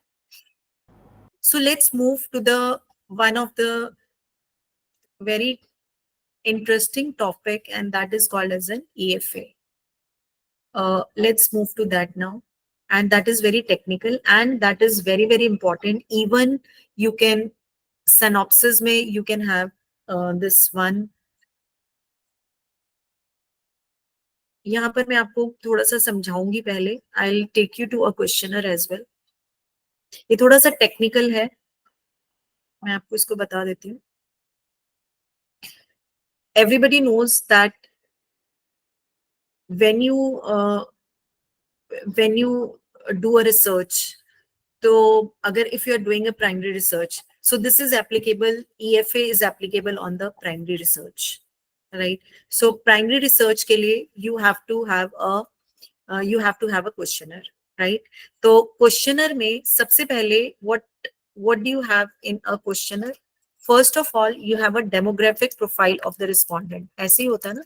S2: So let's move to the one of the very interesting topic, and that is called as an EFA. Let's move to that now. And that is very technical and that is very, very important. Even you can, synopsis mein you can have this one. यहाँ पर मैं आपको थोड़ा सा समझाऊंगी पहले. I'll take you to a questionnaire as well. ये थोड़ा सा टेक्निकल है, मैं आपको इसको बता देती हूँ. Everybody knows that when you do a research, so agar if you are doing a primary research, so this is applicable, EFA is applicable on the primary research, right? So primary research ke liye you have to have a questionnaire, right? तो questionnaire में सबसे पहले what do you have in a questionnaire? First of all, you have a demographic profile of the respondent. ऐसे ही होता है ना.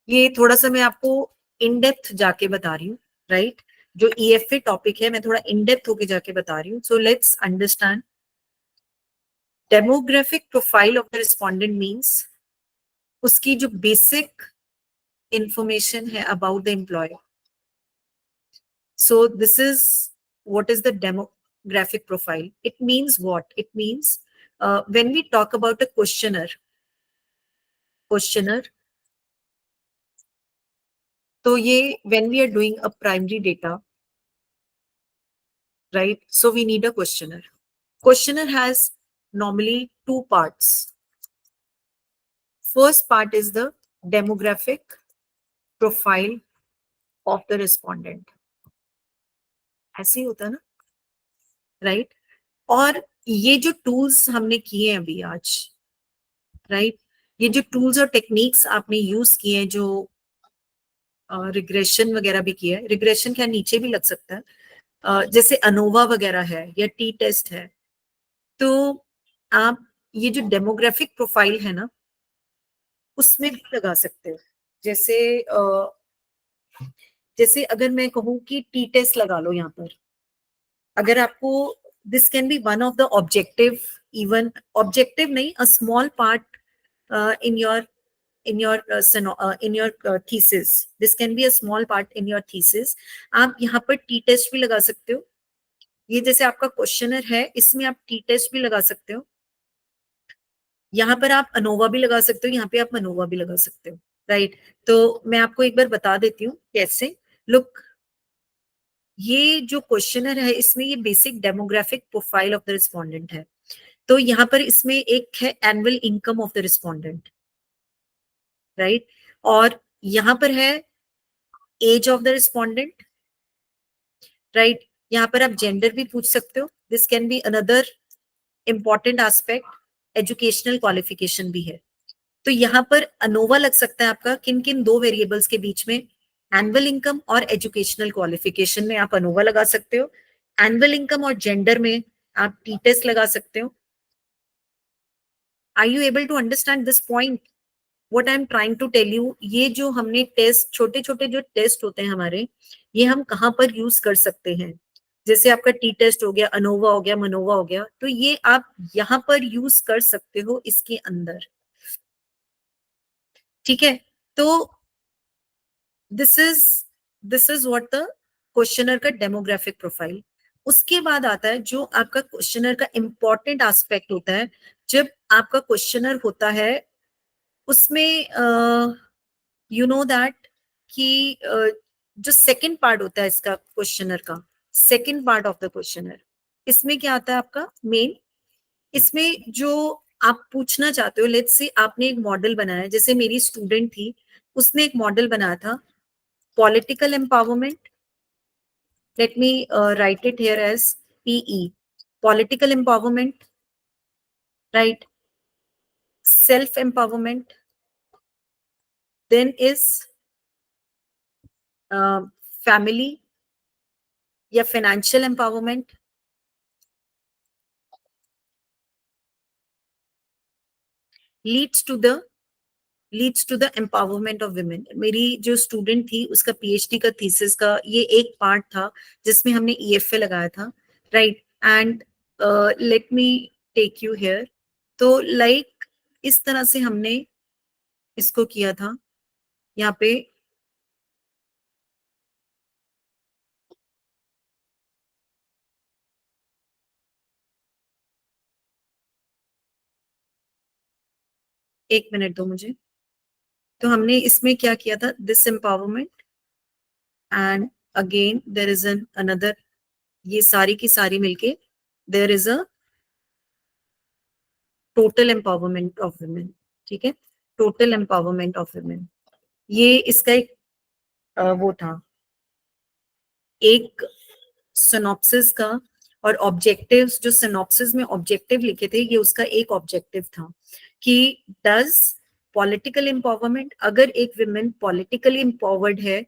S2: ये थोड़ा सा मैं आपको इन डेप्थ जाके बता रही हूँ, राइट? जो EFA टॉपिक है मैं थोड़ा इन डेप्थ होके जाके बता रही हूँ. So let's understand. Demographic profile of the respondent means उसकी जो बेसिक इंफॉर्मेशन है about the employer. So this is what is the demographic profile. It means what? It means when we talk about a questionnaire, तो ये when we are doing a primary data, right? So we need a questionnaire. Questionnaire has normally two parts. First part is the demographic profile of the respondent. ऐसे ही होता है ना, right? और ये जो टूल्स हमने किए हैं अभी आज, राइट, ये जो टूल्स और टेक्निक्स आपने यूज किए हैं, जो रिग्रेशन वगैरह भी किया है, रिग्रेशन क्या नीचे भी लग सकता है, जैसे अनोवा वगैरह है या टी टेस्ट है, तो आप ये जो डेमोग्राफिक प्रोफाइल है ना उसमें भी लगा सकते हो. जैसे अगर मैं कहूँ कि टी टेस्ट लगा लो यहाँ पर, अगर आपको this can be one of the objective, even objective नहीं, a small part in your in your thesis. This can be a small part in your thesis. आप यहाँ पर टी टेस्ट भी लगा सकते हो. ये जैसे आपका क्वेश्चनर है, इसमें आप टी टेस्ट भी लगा सकते हो. यहाँ पर आप अनोवा भी लगा सकते हो, यहाँ पे आप मनोवा भी लगा सकते हो, राइट. तो मैं आपको एक बार बता देती हूँ कैसे. लुक, ये जो क्वेश्चनर है इसमें ये basic demographic profile of the respondent है. तो यहाँ पर इसमें एक है annual income of the respondent, right. और यहाँ पर है age of the respondent, right. यहाँ पर आप जेंडर भी पूछ सकते हो. This can be another important aspect. Educational qualification भी है. तो यहाँ पर अनोवा लग सकता है आपका किन किन दो वेरिएबल्स के बीच में, एनुअल इनकम और एजुकेशनल क्वालिफिकेशन में आप अनोवा लगा सकते हो. एनुअल इनकम और जेंडर में आप टी टेस्ट लगा सकते हो. Are you able to understand this point, what I am trying to tell you. ये जो हमने टेस्ट, छोटे छोटे जो टेस्ट होते हैं हमारे, ये हम कहाँ पर यूज कर सकते हैं. जैसे आपका टी टेस्ट हो गया, अनोवा हो गया, मनोवा हो गया, तो ये आप यहाँ पर यूज कर सकते हो इसके अंदर. ठीक है. तो this is what the questionnaire का डेमोग्राफिक प्रोफाइल. उसके बाद आता है जो आपका क्वेश्चनर का इंपॉर्टेंट एस्पेक्ट होता है. जब आपका क्वेश्चनर होता है उसमें यू नो दैट कि जो सेकंड पार्ट होता है इसका क्वेश्चनर का, second part of the questionnaire, इसमें क्या आता है आपका मेन. इसमें जो आप पूछना चाहते हो, लेट्स से आपने एक मॉडल बनाया, जैसे मेरी स्टूडेंट थी, उसने एक मॉडल बनाया था political empowerment. Let me write it here as PE, political empowerment, right. Self empowerment, then is family या financial empowerment, leads to the empowerment of women. मेरी जो स्टूडेंट थी उसका PhD का थीसिस का ये एक पार्ट था जिसमें हमने EFA लगाया था, right. And let me take you here. तो लाइक इस तरह से हमने इसको किया था. यहाँ पे एक मिनट दो मुझे. तो हमने इसमें क्या किया था, this empowerment and again there is an another, ये सारी की सारी मिलके there is a total empowerment of women. ठीक है, टोटल एम्पावरमेंट ऑफ वुमेन. ये इसका एक वो था, एक सिनॉप्सिस का. और ऑब्जेक्टिव्स, जो सिनॉप्सिस में ऑब्जेक्टिव लिखे थे, ये उसका एक ऑब्जेक्टिव था कि डज पॉलिटिकल एम्पावरमेंट, अगर एक विमेन पॉलिटिकली एम्पावर्ड है,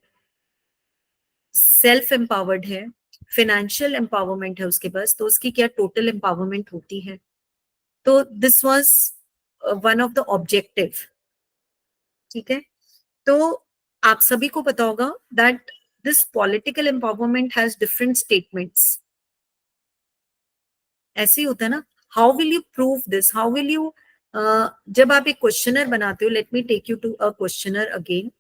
S2: सेल्फ एम्पावर्ड है, फाइनेंशियल एम्पावरमेंट है उसके पास, तो उसकी क्या टोटल एम्पावरमेंट होती है. तो this was one of the objective. ठीक है. तो आप सभी को पता होगा that this political empowerment has different statements. ऐसे ही होता है ना. How will you prove this, how will you, जब आप एक क्वेश्चनर बनाते हो, let me take you to a questionnaire again.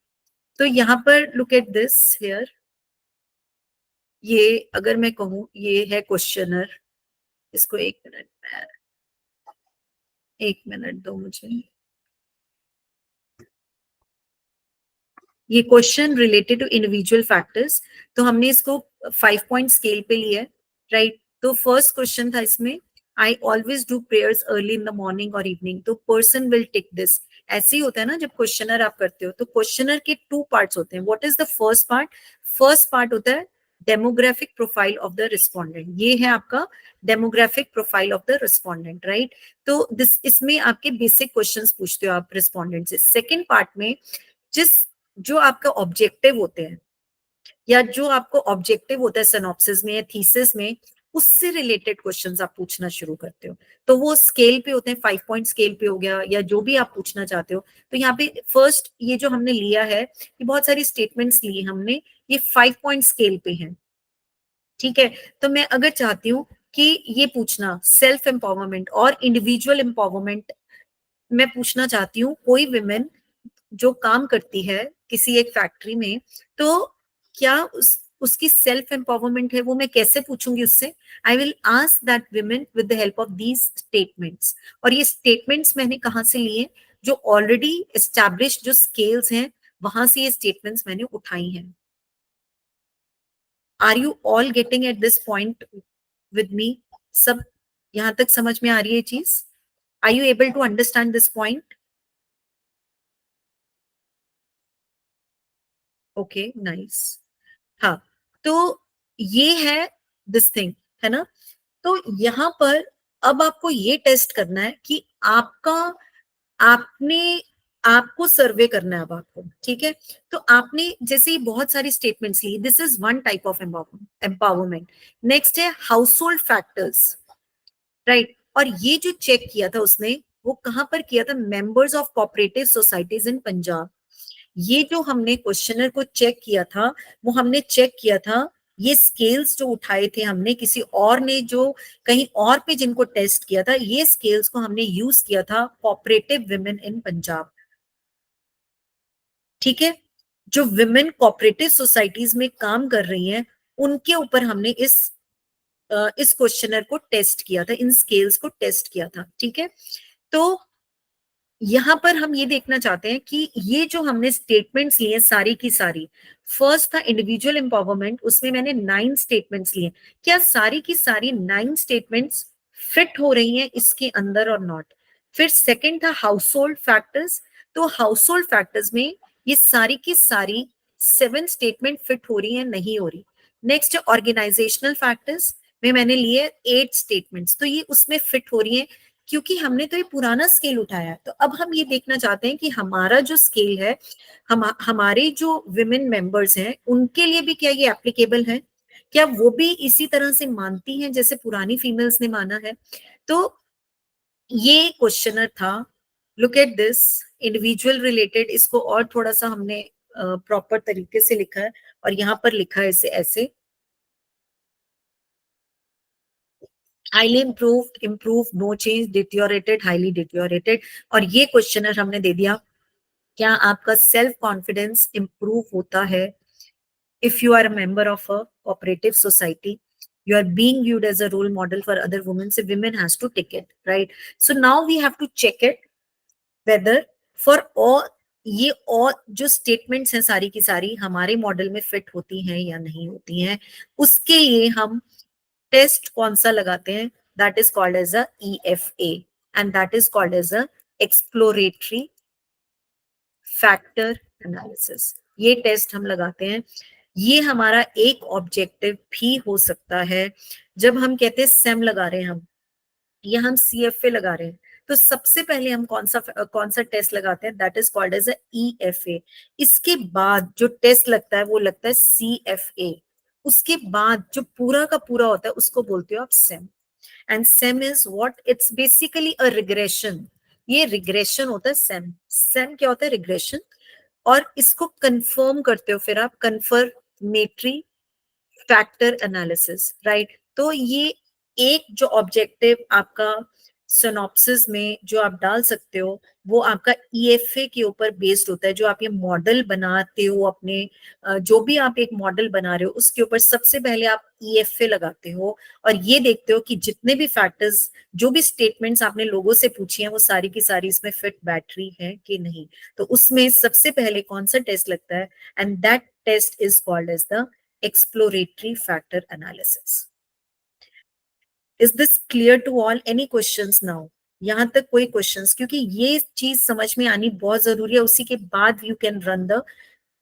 S2: तो यहाँ पर लुक एट दिस हियर. ये अगर मैं कहूँ ये है क्वेश्चनर, इसको एक मिनट दो मुझे. ये question related to individual factors. तो हमने इसको 5 पॉइंट स्केल पे लिया है, राइट. तो फर्स्ट क्वेश्चन था इसमें, I always do prayers early in the morning और इवनिंग. तो पर्सन विल टिक दिस. ऐसे ही होता है ना जब क्वेश्चनर आप करते हो. तो क्वेश्चनर के 2 पार्ट्स होते हैं. What is the first part? First part होता है demographic profile of the respondent. ये है आपका demographic profile of the respondent, right. तो इसमें आपके बेसिक क्वेश्चंस पूछते हो आप रिस्पोंडेंट से. सेकेंड पार्ट में जो आपका ऑब्जेक्टिव होते हैं, या जो आपको ऑब्जेक्टिव होता है सिनॉप्सिस में या थीसिस में, उससे रिलेटेड क्वेश्चंस आप पूछना शुरू करते हो. तो वो स्केल पे होते हैं, 5 पॉइंट स्केल पे हो गया, या जो भी आप पूछना चाहते हो. तो यहाँ पे फर्स्ट ये जो हमने लिया है, ये बहुत सारी स्टेटमेंट्स लिए हमने, ये 5 पॉइंट स्केल पे हैं. ठीक है. तो मैं अगर चाहती हूँ कि ये पूछना सेल्फ एम्पावरमेंट और इंडिविजुअल एम्पावरमेंट, मैं पूछना चाहती हूँ कोई विमेन जो काम करती है किसी एक फैक्ट्री में, तो क्या उसकी सेल्फ एम्पावरमेंट है, वो मैं कैसे पूछूंगी उससे? I will ask that women with the help of these statements. और ये स्टेटमेंट्स मैंने कहाँ से लिए? जो ऑलरेडी एस्टैब्लिश जो स्केल्स हैं वहां से ये स्टेटमेंट्स मैंने उठाई हैं। Are you all getting at this point with me? सब यहां तक समझ में आ रही है ये चीज? Are you able to understand this point? Okay, nice. हाँ, तो ये है दिस थिंग, है ना? तो यहाँ पर अब आपको ये टेस्ट करना है कि आपका आपने आपको सर्वे करना है अब आपको, ठीक है? तो आपने जैसे ही बहुत सारी स्टेटमेंट्स ली, this is one type of empowerment. Next है हाउस होल्ड फैक्टर्स, राइट? और ये जो चेक किया था उसने, वो कहां पर किया था? मेंबर्स ऑफ कोऑपरेटिव सोसाइटीज इन पंजाब। ये जो हमने क्वेश्चनर को चेक किया था, वो हमने चेक किया था, ये स्केल्स जो उठाए थे हमने, किसी और ने जो कहीं और पे जिनको टेस्ट किया था, ये स्केल्स को हमने यूज किया था कोऑपरेटिव विमेन इन पंजाब, ठीक है? जो विमेन कोऑपरेटिव सोसाइटीज में काम कर रही हैं, उनके ऊपर हमने इस क्वेश्चनर को टेस्ट किया था, इन स्केल्स को टेस्ट किया था, ठीक है? तो यहां पर हम ये देखना चाहते हैं कि ये जो हमने स्टेटमेंट्स लिए सारी की सारी, फर्स्ट था इंडिविजुअल एम्पावरमेंट, उसमें मैंने 9 स्टेटमेंट्स लिए, क्या सारी की सारी 9 स्टेटमेंट्स फिट हो रही हैं इसके अंदर और नॉट? फिर सेकंड था हाउस होल्ड फैक्टर्स, तो हाउस होल्ड फैक्टर्स में ये सारी की सारी 7 स्टेटमेंट फिट हो रही है, नहीं हो रही। नेक्स्ट है ऑर्गेनाइजेशनल फैक्टर्स में मैंने लिए 8 स्टेटमेंट्स, तो ये उसमें फिट हो रही है, क्योंकि हमने तो ये पुराना स्केल उठाया है। तो अब हम ये देखना चाहते हैं कि हमारा जो स्केल है, हमारे जो विमेन मेंबर्स हैं, उनके लिए भी क्या ये एप्लीकेबल है? क्या वो भी इसी तरह से मानती हैं जैसे पुरानी फीमेल्स ने माना है? तो ये क्वेश्चनर था। Look at this, individual related, इसको और थोड़ा सा हमने प्रॉपर तरीके से लिखा है, और यहाँ पर लिखा है इसे ऐसे, highly improved, improve, no change, deteriorated, highly deteriorated. और ये क्वेश्चनर हमने दे दिया, क्या आपका सेल्फ कॉन्फिडेंस इंप्रूव होता है if you are a member of a cooperative society? You are being viewed as a role model for other women, so women has to take it, right? So now we have to check it whether for all ये और जो statements हैं सारी की सारी हमारे model में fit होती हैं या नहीं होती हैं। उसके लिए हम टेस्ट कौन सा लगाते हैं? That is called as a EFA, and that is called as a exploratory factor analysis. ये टेस्ट हम लगाते हैं। ये हमारा एक ऑब्जेक्टिव भी हो सकता है। जब हम कहते हैं सेम लगा रहे हैं हम, या हम CFA लगा रहे हैं, तो सबसे पहले हम कौन सा टेस्ट लगाते हैं? That is called as a EFA। इसके बाद जो टेस्ट लगता है वो लगता है CFA। उसके बाद जो पूरा का पूरा होता है उसको बोलते हो आप same. And same is what? It's basically a regression. ये रिग्रेशन होता है सेम। सेम क्या होता है? रिग्रेशन। और इसको कंफर्म करते हो फिर आप कंफर्मेटरी फैक्टर एनालिसिस, राइट? तो ये एक जो ऑब्जेक्टिव आपका सिनॉप्सिस में जो आप डाल सकते हो, वो आपका EFA के ऊपर बेस्ड होता है। जो आप ये मॉडल बनाते हो अपने, जो भी आप एक मॉडल बना रहे हो उसके ऊपर सबसे पहले आप EFA लगाते हो, और ये देखते हो कि जितने भी फैक्टर्स, जो भी स्टेटमेंट्स आपने लोगों से पूछी हैं, वो सारी की सारी इसमें फिट बैटरी है कि नहीं। तो उसमें सबसे पहले कौन सा टेस्ट लगता है? And that test is called as the exploratory factor analysis. Is this clear to all? Any questions now? यहां तक कोई क्वेश्चंस? क्योंकि ये चीज समझ में आनी बहुत जरूरी है, उसी के बाद you can run the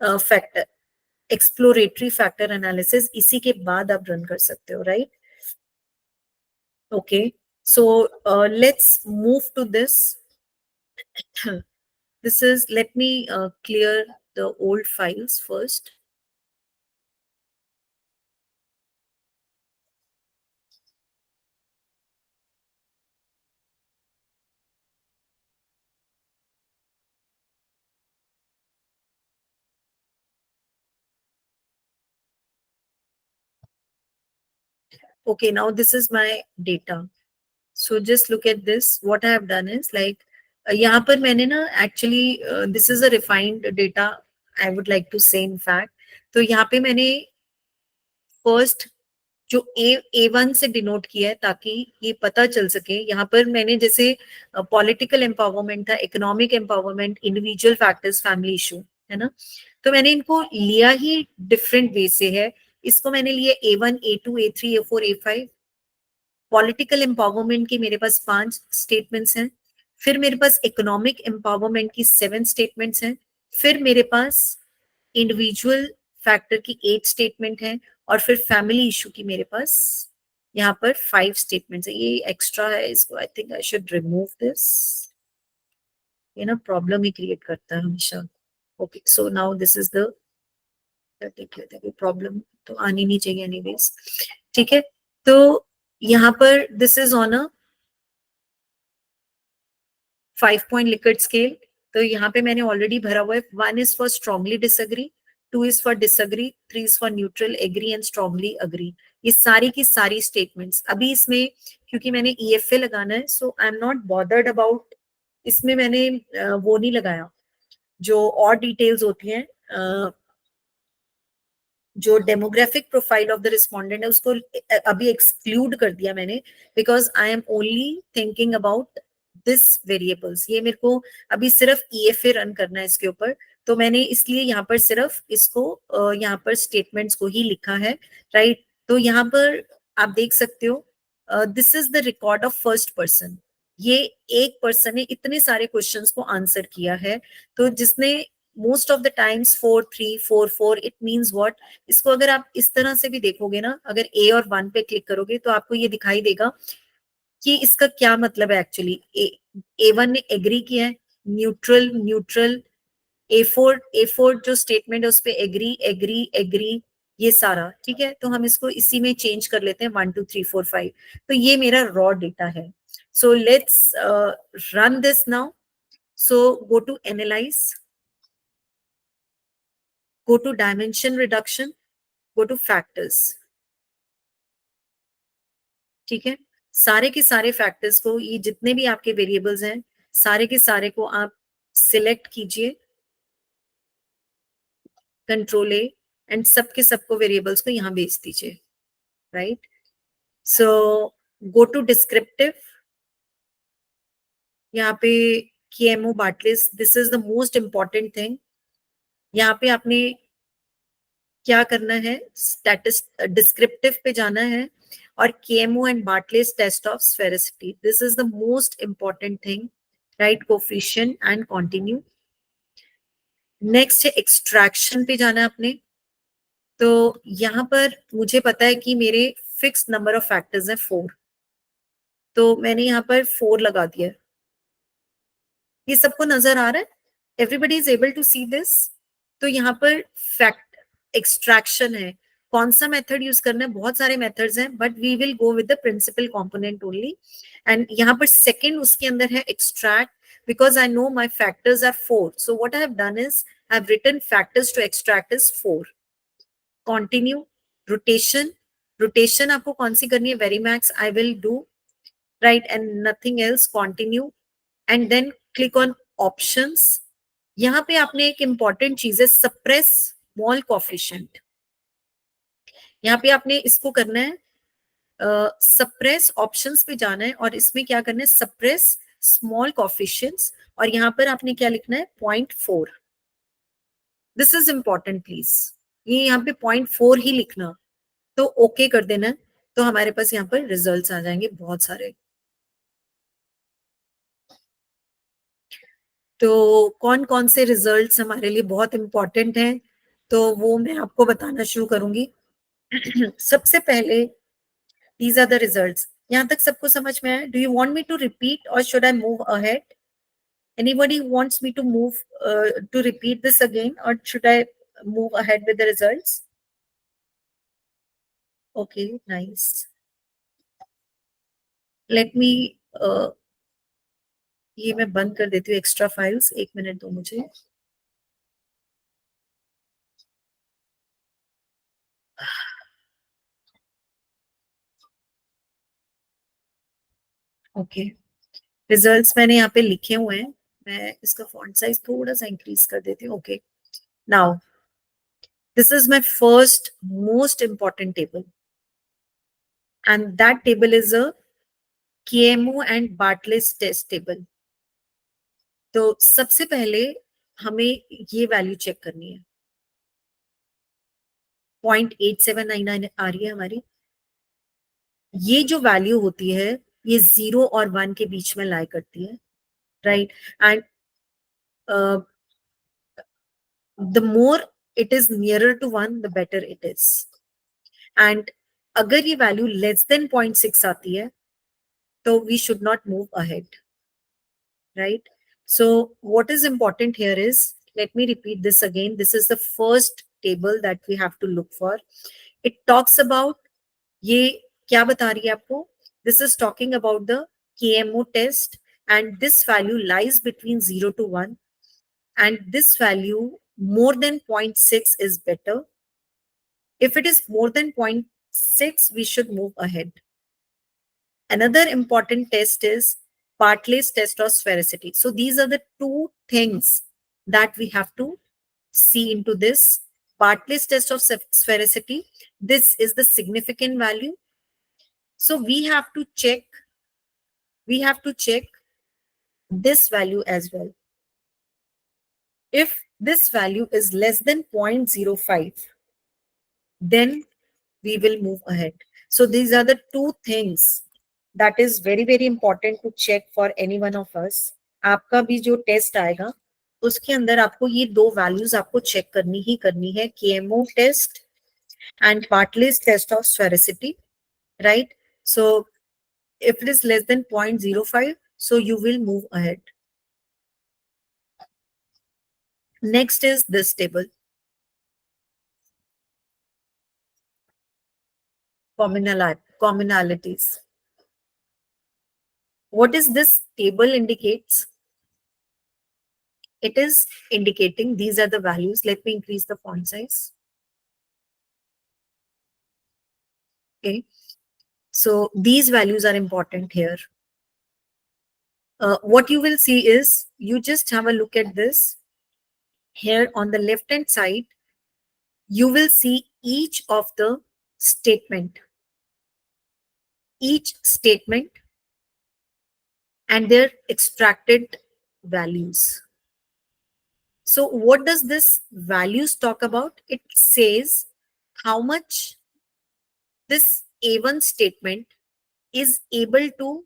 S2: factor exploratory factor analysis, इसी के बाद आप रन कर सकते हो, right? Okay, so let's move to this. This is, let me clear the old files first. Okay, now this is my data. So just look at this. What I have done is like यहाँ पर मैंने ना actually this is a refined data I would like to say in fact. तो यहाँ पे मैंने first जो A1 से डिनोट किया है ताकि ये पता चल सके. यहाँ पर मैंने जैसे पॉलिटिकल एम्पावरमेंट था, economic empowerment, individual factors, family issue, है ना. तो मैंने इनको लिया ही डिफरेंट वे से है. इसको मैंने लिया A1, A2, A3, A4, A5. Political empowerment के मेरे पास 5 स्टेटमेंट्स हैं. फिर मेरे पास इकोनॉमिक एम्पावरमेंट की 7 स्टेटमेंट्स हैं. फिर मेरे पास इंडिविजुअल फैक्टर की 8 स्टेटमेंट है. और फिर फैमिली इशू की मेरे पास यहाँ पर 5 स्टेटमेंट्स है. ये एक्स्ट्रा है, इसको आई think I should remove this. ये ना प्रॉब्लम ही क्रिएट करता है हमेशा. Okay, so now this is the, देख लेते हैं. प्रॉब्लम तो आनी नहीं चाहिए एनीवेज. ठीक है, तो यहाँ पर this is on a 5 point Likert scale. तो यहाँ पे मैंने ऑलरेडी भरा हुआ है. 1 is for strongly disagree, 2 is for disagree, 3 is for neutral, agree and strongly agree. ये सारी की सारी स्टेटमेंट्स. अभी इसमें क्योंकि मैंने EFA लगाना है, so I am not bothered about. इसमें मैंने वो नहीं लगाया जो और डिटेल्स होती हैं. जो demographic profile of the respondent है उसको अभी एक्सक्लूड कर दिया मैंने, because I am only thinking about this variables. ये मेरे को अभी सिर्फ EFA रन करना है इसके ऊपर. तो मैंने इसलिए यहाँ पर सिर्फ इसको यहाँ पर स्टेटमेंट्स को ही लिखा है. राइट, तो यहाँ पर आप देख सकते हो this is the record of first person. ये एक पर्सन ने इतने सारे क्वेश्चंस को आंसर किया है. तो जिसने most of the times 4 3 4 4, it means what. इसको अगर आप इस तरह से भी देखोगे ना, अगर A और 1 पे क्लिक करोगे तो आपको ये दिखाई देगा कि इसका क्या मतलब है एक्चुअली. A1 ने एग्री किया है, न्यूट्रल न्यूट्रल. A4 जो स्टेटमेंट है उस पे एग्री एग्री एग्री, ये सारा ठीक है. तो हम इसको इसी में चेंज कर लेते हैं 1 2 3 4 5. तो ये मेरा रॉ डेटा है. So let's run this now. So go to analyze, go to dimension reduction, go to factors. ठीक है, सारे के सारे फैक्टर्स को, ये जितने भी आपके वेरिएबल्स हैं सारे के सारे को आप सिलेक्ट कीजिए, कंट्रोल A, एंड सबके सबको वेरिएबल्स को यहाँ भेज दीजिए. Right, so go to descriptive. यहाँ पे KMO Bartlett's, this is the most important thing. यहाँ पे आपने क्या करना है, स्टैटिस डिस्क्रिप्टिव पे जाना है और KMO and Bartlett's test of sphericity. This is the most important thing. Right, coefficient and continue. Next है एक्सट्रैक्शन पे जाना है आपने. तो यहाँ पर मुझे पता है कि मेरे फिक्स नंबर ऑफ फैक्टर्स हैं 4. तो मैंने यहाँ पर 4 लगा दिया. ये सबको नजर आ रहा है? Everybody is able to see this? तो यहाँ पर फैक्ट एक्सट्रैक्शन है. कौन सा मेथड यूज करना है? बहुत सारे मेथड्स हैं, but we will go with the principal component only. And यहाँ पर सेकंड उसके अंदर है extract, because I know my factors are 4. So what I have done is I have written factors to extract is 4. Continue. Rotation. Rotation आपको कौन सी करनी है? Verimax I will do. Right, and nothing else. Continue. And then click on options. यहाँ पे आपने एक important चीज है, suppress small coefficient. यहाँ पे आपने इसको करना है, सप्रेस ऑप्शंस पे जाना है और इसमें क्या करना है, सप्रेस स्मॉल कोफिशिएंट्स. और यहाँ पर आपने क्या लिखना है, 0.4. This is important please. ये यहाँ पे 0.4 ही लिखना. तो ओके कर देना. तो हमारे पास यहाँ पर रिजल्ट्स आ जाएंगे बहुत सारे. तो कौन कौन से रिजल्ट्स हमारे लिए बहुत इंपॉर्टेंट हैं, तो वो मैं आपको बताना शुरू करूंगी. सबसे पहले these are the results. यहाँ तक सबको समझ में आया? Do you want me to repeat or should I move ahead? Anybody wants me to move to repeat this again or should I move ahead with the results? Okay, nice. Let me ये मैं बंद कर देती हूँ extra files. 1 minute दो मुझे. Okay, results मैंने यहाँ पे लिखे हुए हैं. मैं इसका font size थोड़ा सा increase कर देती हूँ. Okay. Now, this is my first most important table. And that table is a KMO and Bartlett's test table. तो सबसे पहले हमें ये वैल्यू चेक करनी है. 0.8799 आ रही है हमारी. ये जो वैल्यू होती है ये 0 और 1 के बीच में लाई करती है, right? And the more it is nearer to 1 the better it is. And अगर ये वैल्यू लेस देन 0.6 आती है तो we should not move ahead, right? So what is important here is, let me repeat this again. This is the first table that we have to look for. It talks about, ये क्या बता रही है आपको? This is talking about the KMO test, and this value lies between 0 to 1, and this value more than 0.6 is better. If it is more than 0.6, we should move ahead. Another important test is Bartlett's test of sphericity. So these are the two things that we have to see into this. Bartlett's test of sphericity, this is the significant value. So we have to check this value as well. If this value is less than 0.05, then we will move ahead. So these are the two things that is very, very important to check for any one of us. आपका भी जो test आएगा उसके अंदर आपको ये दो values आपको चेक करनी ही करनी है, KMO test and Bartlett's test of sphericity, right? So if it is less than 0.05, so you will move ahead. Next is this table. Commonalities. What is this table indicates? It is indicating these are the values. Let me increase the font size. Okay. So these values are important here. What you will see is, you just have a look at this. Here on the left hand side, you will see each of the statement. Each statement and their extracted values. So what does this values talk about? It says how much this A1 statement is able to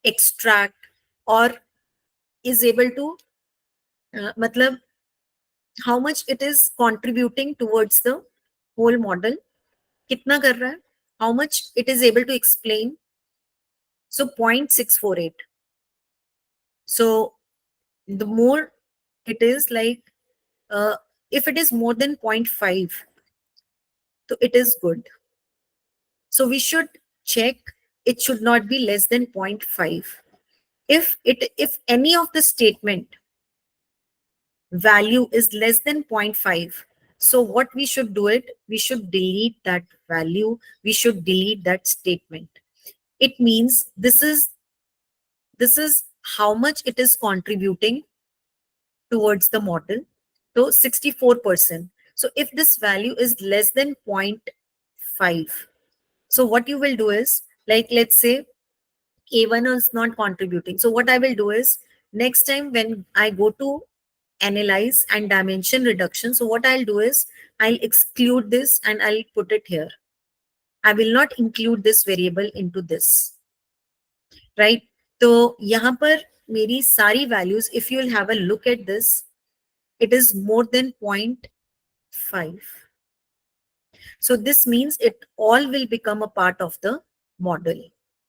S2: extract or is able to, matlab, how much it is contributing towards the whole model. Kitna kar raha hai? How much it is able to explain. So 0.648. So the more it is like, if it is more than 0.5, so it is good. So we should check, it should not be less than 0.5. If any of the statement value is less than 0.5, so what we should do it, we should delete that value, we should delete that statement. It means this is how much it is contributing towards the model. So 64%. So if this value is less than 0.5, so what you will do is, like, let's say A1 is not contributing. So what I will do is, next time when I go to analyze and dimension reduction, so what I'll do is, I'll exclude this and I'll put it here. I will not include this variable into this, right? So यहाँ पर मेरी सारी values, if you'll have a look at this, it is more than 0.5. So this means it all will become a part of the model,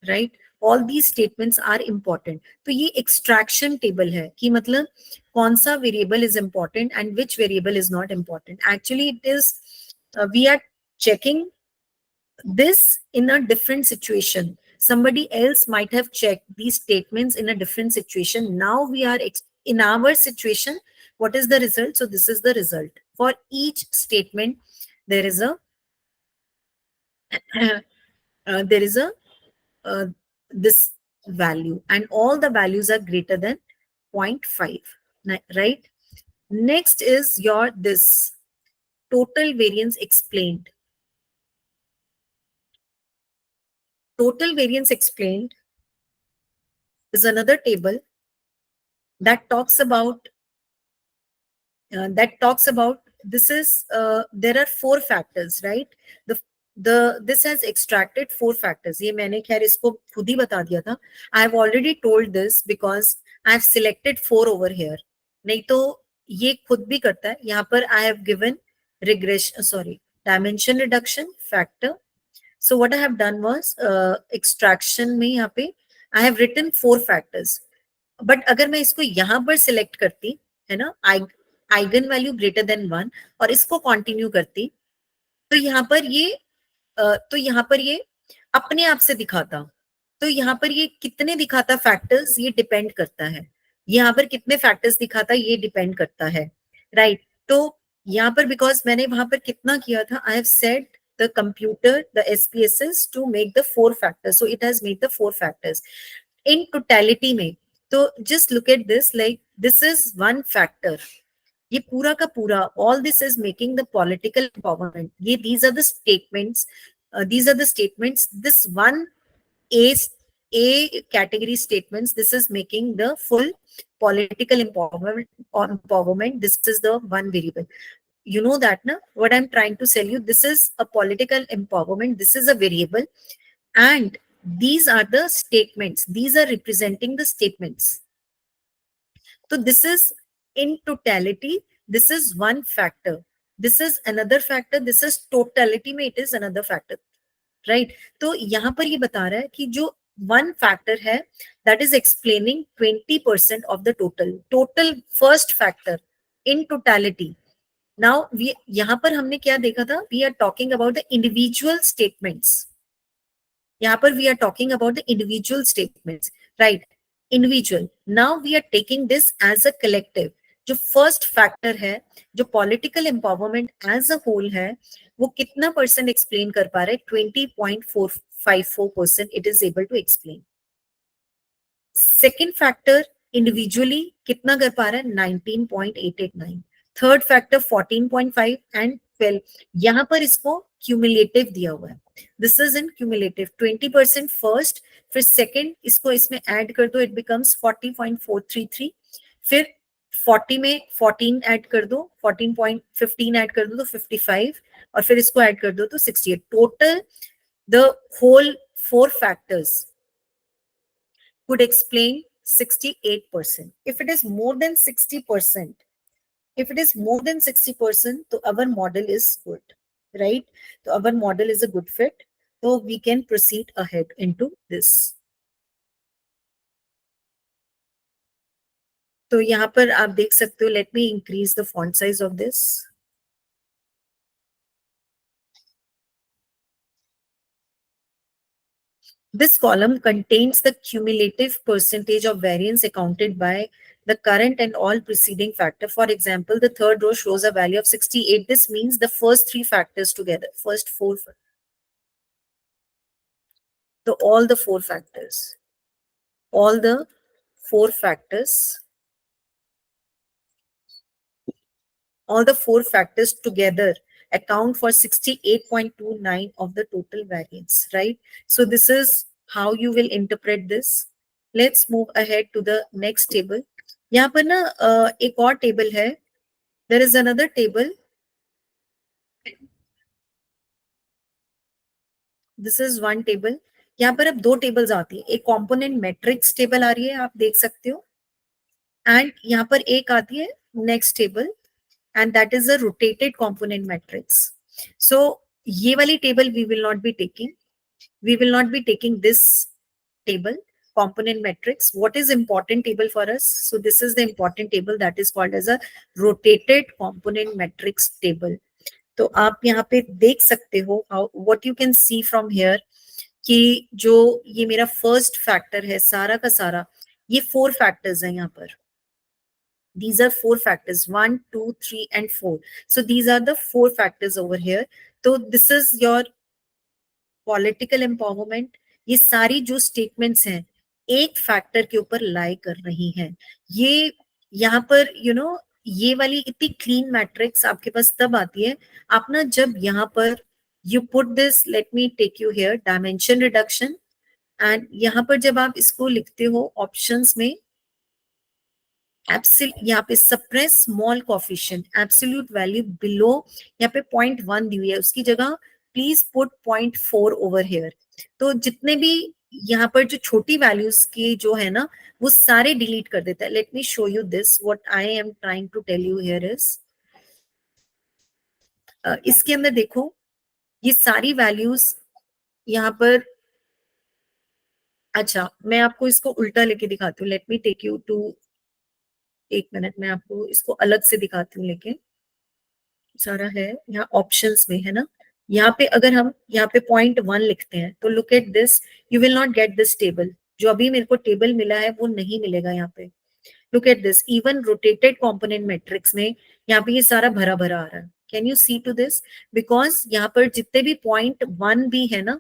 S2: right? All these statements are important. तो ये extraction table है कि मतलब कौन सा variable is important and which variable is not important. Actually, it is we are checking this in a different situation. Somebody else might have checked these statements in a different situation. Now we are in our situation. What is the result? So this is the result. For each statement, there is a this value, and all the values are greater than 0.5, right? Next is your this total variance explained. Total variance explained is another table that talks about this is there are 4 factors, right? This has extracted 4 factors. ये मैंने खैर इसको खुद ही बता दिया था. I have already told this because I have selected 4 over here. नहीं तो ये खुद भी करता है. यहाँ पर I have given dimension reduction factor. So what I have done was extraction में यहाँ पे I have written 4 factors. But अगर मैं इसको यहाँ पर select करती है ना, आइगन वैल्यू ग्रेटर देन 1 और इसको कंटिन्यू करती, तो यहाँ पर ये अपने आप से दिखाता. तो यहाँ पर ये कितने दिखाता फैक्टर्स, ये डिपेंड करता है. यहाँ पर कितने फैक्टर्स दिखाता ये डिपेंड करता है, राइट? तो यहाँ पर बिकॉज मैंने वहां पर कितना किया था, I have set the computer the SPSS to make the 4 factors, so it has made the 4 factors in totality में. तो just look at this, like this is 1 factor. ये पूरा का पूरा, all this is making the political empowerment. ये these are the statements. This one A category statements. This is making the full political empowerment. This is the one variable. You know that, na? What I'm trying to tell you. This is a political empowerment. This is a variable, and these are the statements. These are representing the statements. So this is in totality, this is 1 factor. This is another factor. This is totality में it is another factor, right? तो यहाँ पर ये बता रहा है कि जो 1 factor है, that is explaining 20% of the total first factor in totality. Now यहाँ पर हमने क्या देखा था? We are talking about the individual statements. यहाँ पर we are talking about the individual statements, right? Individual. Now we are taking this as a collective. जो first factor है, जो political empowerment as a whole है, वो कितना percent explain कर पा रहा है? 20.454% it is able to explain. Second factor individually कितना कर पा रहा है? 19.889. Third factor 14.5 and 12. यहाँ पर इसको क्यूमुलेटिव दिया हुआ है. This is in cumulative. 20% first, फिर सेकेंड, इसको इसमें ऐड कर दो, इट बिकम्स 40.433. फिर 40 में 14 ऐड कर दो, 14.15 ऐड कर दो तो 55, और फिर इसको ऐड कर दो तो 68. Total the whole 4 factors could explain 68%. If it is more than 60%, तो our model is good, right? So our model is a good fit. So we can proceed ahead into this. तो यहाँ पर आप देख सकते हो, let me increase the font size of this. This column contains the cumulative percentage of variance accounted by the current and all preceding factor. For example, the third row shows a value of 68. This means the first 3 factors together, first 4. So all the 4 factors, all the 4 factors together account for 68.29 of the total variance, right? So this is how you will interpret this. Let's move ahead to the next table. यहाँ पर ना एक और table है. There is another table. This is one table. यहाँ पर अब 2 tables आती है. एक component matrix table आ रही है, आप देख सकते हो. And यहाँ पर एक आती है next table, and that is a rotated component matrix. So ये वाली table we will not be taking. We will not be taking this table, component matrix. What is important table for us? So this is the important table that is called as a rotated component matrix table. तो आप यहाँ पे देख सकते हो how what you can see from here कि जो ये मेरा first factor है, सारा का सारा, ये 4 factors हैं यहाँ पर. These are 4 factors, 1, 2, 3, and 4. So these are the 4 factors over here. So this is your political empowerment. ये सारी जो statements हैं, एक फैक्टर के ऊपर लाई कर रही हैं। ये यहाँ पर ये वाली इतनी क्लीन मैट्रिक्स आपके पास तब आती है आप ना जब यहाँ पर you put this, let me take you here, dimension reduction, and यहाँ पर जब आप इसको लिखते हो ऑप्शंस में यहाँ पे suppress small coefficient, absolute value below, यहाँ पे 0.1 दी हुई है, उसकी जगह प्लीज पुट 0.4 ओवर हियर। तो जितने भी यहाँ पर जो छोटी वैल्यूज की जो है ना वो सारे डिलीट कर देता है। Let me show you this, what I am trying to tell you here is, इसके अंदर देखो ये सारी वैल्यूज यहाँ पर, अच्छा मैं आपको इसको उल्टा लेके दिखाती हूँ, let me take you to, एक मिनट मैं आपको इसको अलग से दिखाती हूँ। लेकिन सारा है यहाँ ऑप्शंस में है ना, यहाँ पे अगर हम यहाँ पे 0.1 लिखते हैं तो look at this, you will not get this table, जो अभी मेरे को टेबल मिला है वो नहीं मिलेगा यहाँ पे। Look at this, even rotated component matrix में यहाँ पे ये सारा भरा भरा आ रहा है। Can you see to this, because यहाँ पर जितने भी 0.1 भी है ना,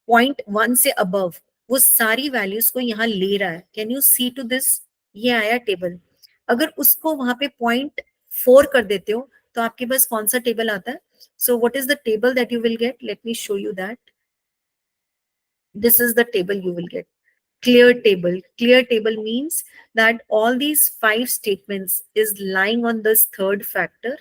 S2: 0.1 से अबव, वो सारी वैल्यूज को यहाँ ले रहा है। Can you see to this, ये आया टेबल। अगर उसको वहां पे 0.4 कर देते हो तो आपके पास कौन सा टेबल आता है? So what is the table that you will get? Late me show you that. This is the table you will get. Clear table. Clear table means that all these 5 statements is lying on this third factor.